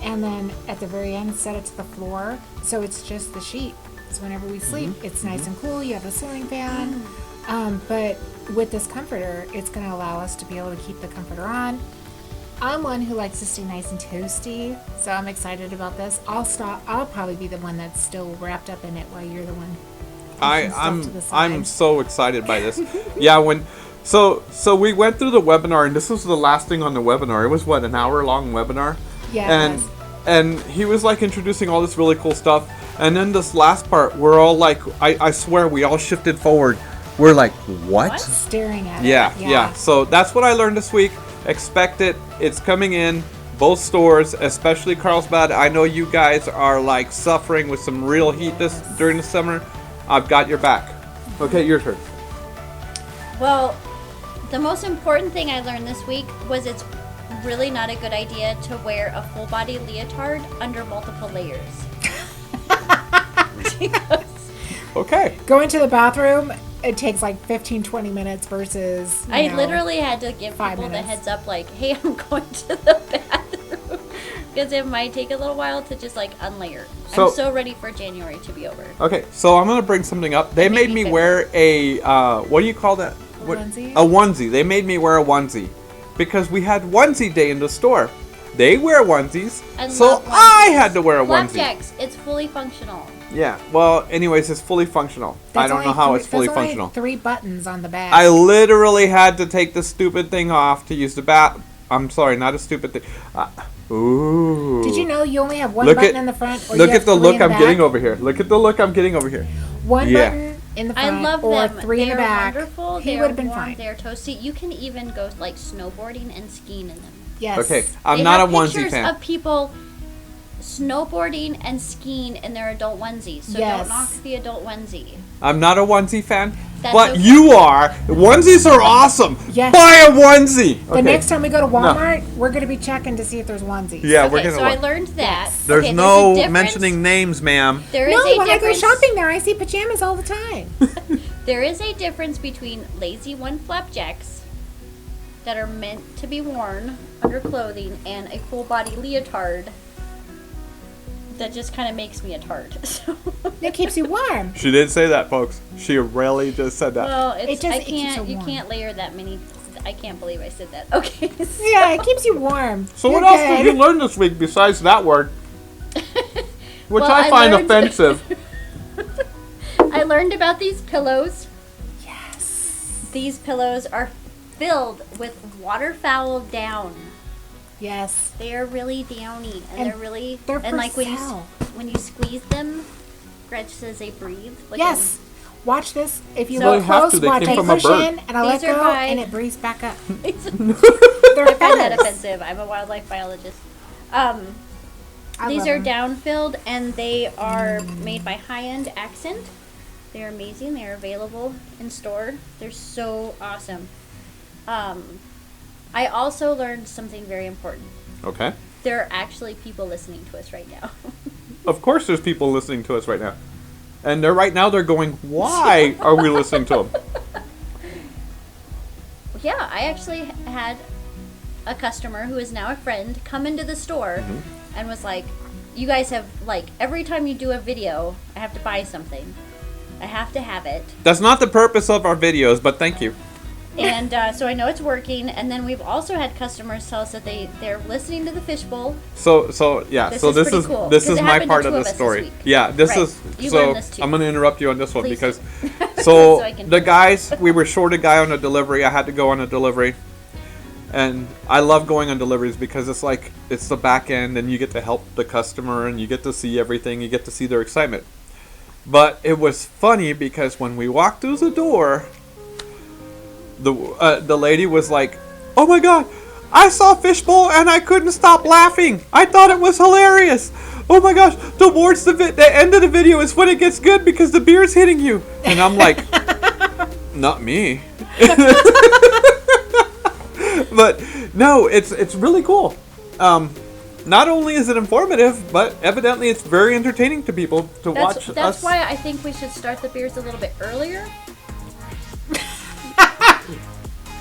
and then at the very end set it to the floor. So it's just the sheet. So whenever we sleep, it's nice and cool. You have a ceiling fan. But with this comforter, it's going to allow us to be able to keep the comforter on. I'm one who likes to stay nice and toasty, so I'm excited about this. I'll probably be the one that's still wrapped up in it while you're the one I'm so excited by this. Yeah, so we went through the webinar, and this was the last thing on the webinar. It was what, an hour-long webinar? Yeah, it was. And he was like introducing all this really cool stuff. And then this last part, we're all like, I swear, we all shifted forward. We're like, what? Staring at Yeah, it. yeah. So that's what I learned this week. Expect it. It's coming in. Both stores, especially Carlsbad. I know you guys are like suffering with some real heat during the summer. I've got your back. Okay, your turn. Well, the most important thing I learned this week was it's really not a good idea to wear a full body leotard under multiple layers. Okay. Going to the bathroom, it takes like 15-20 minutes versus I literally had to give 5 people minutes. the heads up, like, hey, I'm going to the bathroom. Because it might take a little while to just like unlayer. So- I'm so ready for January to be over. Okay, so I'm gonna bring something up. They made me wear a what do you call that? Onesie? A onesie. They made me wear a onesie because we had onesie day in the store. They wear onesies, I so love I onesies. had to wear a onesie. Flapjacks, it's fully functional. Yeah. Well, anyways, it's fully functional. I don't know how it's fully there's only functional. 3 buttons on the back. I literally had to take the stupid thing off to use the bat. I'm sorry, not a stupid thing. Ooh. Did you know you only have one Look button at- in the front? Or Look you at have the 3 look in the I'm back? getting over here. Look at the look I'm getting over here. One Yeah. button in the I front love or them. 3 in the They're back. wonderful. He They're would have been warm. fine. They're toasty. You can even go like snowboarding and skiing in them. Yes. Okay, I'm They not a have onesie pictures fan. of people snowboarding and skiing in their adult onesies. So Yes. don't knock the adult onesie. I'm not a onesie fan, That's but okay. you are. Onesies are awesome. Yes. Buy a onesie. The next time we go to Walmart, we're going to be checking to see if there's onesies. Yeah, we're Okay, gonna so I look. learned that. There's Okay, no a difference- mentioning names, ma'am. There is No, a when I go difference. shopping there, I see pajamas all the time. There is a difference between lazy one flapjacks that are meant to be worn under clothing and a full body leotard that just kind of makes me a tart. So, It keeps you warm. She did say that, folks. She really just said that. well, it's, just- I it keeps can't. her You warm. can't layer that many. I can't believe I said that. Okay. Yeah, it keeps you warm. So You're what else good. did you learn this week besides that word? Which Well, I I find learned- offensive. I learned about these pillows. Yes. These pillows are filled with waterfowl down. Yes. They are really downy, and, And they're really they're and for like sale. when you squeeze them, Gretch says they breathe. Like Yes. Watch this. If you So- look They have close, to. They watch. came I from a push bird. in and I let These are go, by- and it breathes back up. I They're find that feathers. offensive. I'm a wildlife biologist. I These love are them. down filled, and they are made by High End Accent. They're amazing. They're available in store. They're so awesome. I also learned something very important. Okay. There are actually people listening to us right now. Of course there's people listening to us right now. And they're going, why are we listening to them? Yeah, I actually had a customer who is now a friend come into the store and was like, you guys have, like, every time you do a video, I have to buy something. I have to have it. That's not the purpose of our videos, but thank you. And so I know it's working. And then we've also had customers tell us that they're listening to the fishbowl. So yeah. This so is this pretty is cool, this 'cause is it my happened to part 2 of the of us this story. week. Yeah, this Right. is You so learned this too. I'm going to interrupt you on this one Please because do. so So I can- the guys, we were short a guy on a delivery. I had to go on a delivery. And I love going on deliveries because it's like it's the back end and you get to help the customer and you get to see everything, you get to see their excitement. But it was funny because when we walked through the door, the lady was like, "Oh my god, I saw Fishbowl and I couldn't stop laughing. I thought it was hilarious. Oh my gosh, towards the end of the video is when it gets good because the beer's hitting you." And I'm like, "Not me." But no, it's really cool. Not only is it informative, but evidently it's very entertaining to people to watch us. That's why I think we should start the beers a little bit earlier.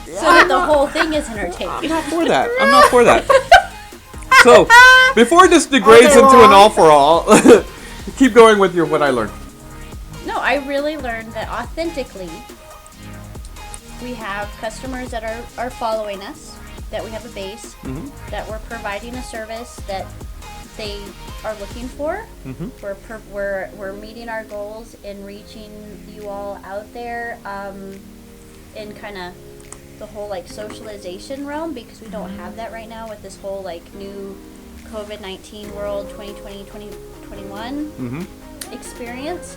So that the whole thing is I'm entertaining. not for that. I'm not for that. So, before this degrades Okay, into an well. all for all, keep going with what I learned. No, I really learned that authentically, we have customers that are following us, that we have a base, that we're providing a service that they are looking for. Mhm. We're meeting our goals in reaching you all out there in kind of the whole like socialization realm, because we don't have that right now with this whole like new COVID-19 world 2020 2021 Mhm. experience.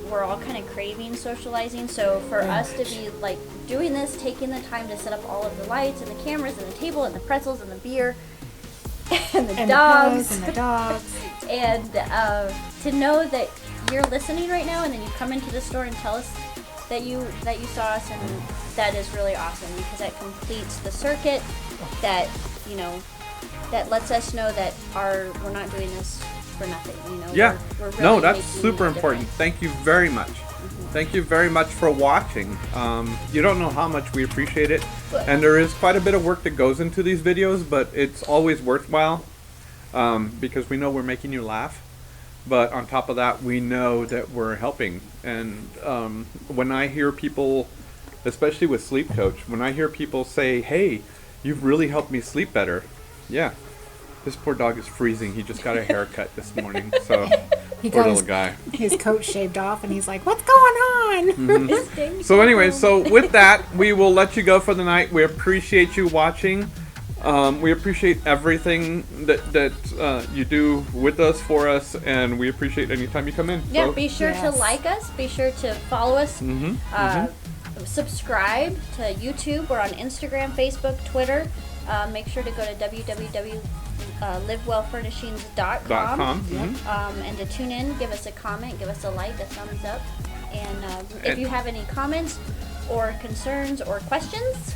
We're all kind of craving socializing, so for us to be like doing this, taking the time to set up all of the lights and the cameras and the table and the pretzels and the beer and the dogs and the dogs. and to know that you're listening right now, and then you come into the store and tell us that you saw us, and that is really awesome, because that completes the circuit, that that lets us know that we're not doing this for nothing. Yeah. we're really No, that's making super a important. difference. Thank you very much. Thank you very much for watching. You don't know how much we appreciate it. And there is quite a bit of work that goes into these videos, but it's always worthwhile because we know we're making you laugh. But on top of that, we know that we're helping. And when I hear people, especially with Sleep Coach, when I hear people say, hey, you've really helped me sleep better. Yeah. This poor dog is freezing. He just got a haircut this morning. So, He poor got little guy. his coat shaved off, and he's like, "What's going on?" So anyway, so with that, we will let you go for the night. We appreciate you watching. We appreciate everything that you do with us, for us, and we appreciate any time you come in. Yeah, So, be sure to Yes. like us. Be sure to follow us. Mhm, Subscribe to YouTube. We're on Instagram, Facebook, Twitter. Make sure to go to www.livewellfurnishings.com .com. Mhm. and to tune in. Give us a comment. Give us a like, a thumbs up. And if And- you have any comments or concerns or questions,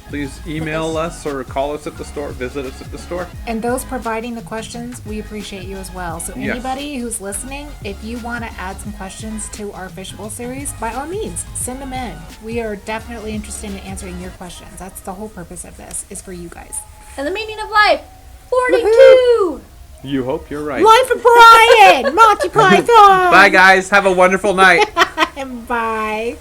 Please email us or call us at the store. Visit us at the store. And those providing the questions, we appreciate you as well. So Yes. anybody who's listening, if you want to add some questions to our fishbowl series, by all means, send them in. We are definitely interested in answering your questions. That's the whole purpose of this, is for you guys. and the meaning of life, 42! You hope you're right. Life of Brian! Monty Python! Bye, guys. Have a wonderful night. Bye.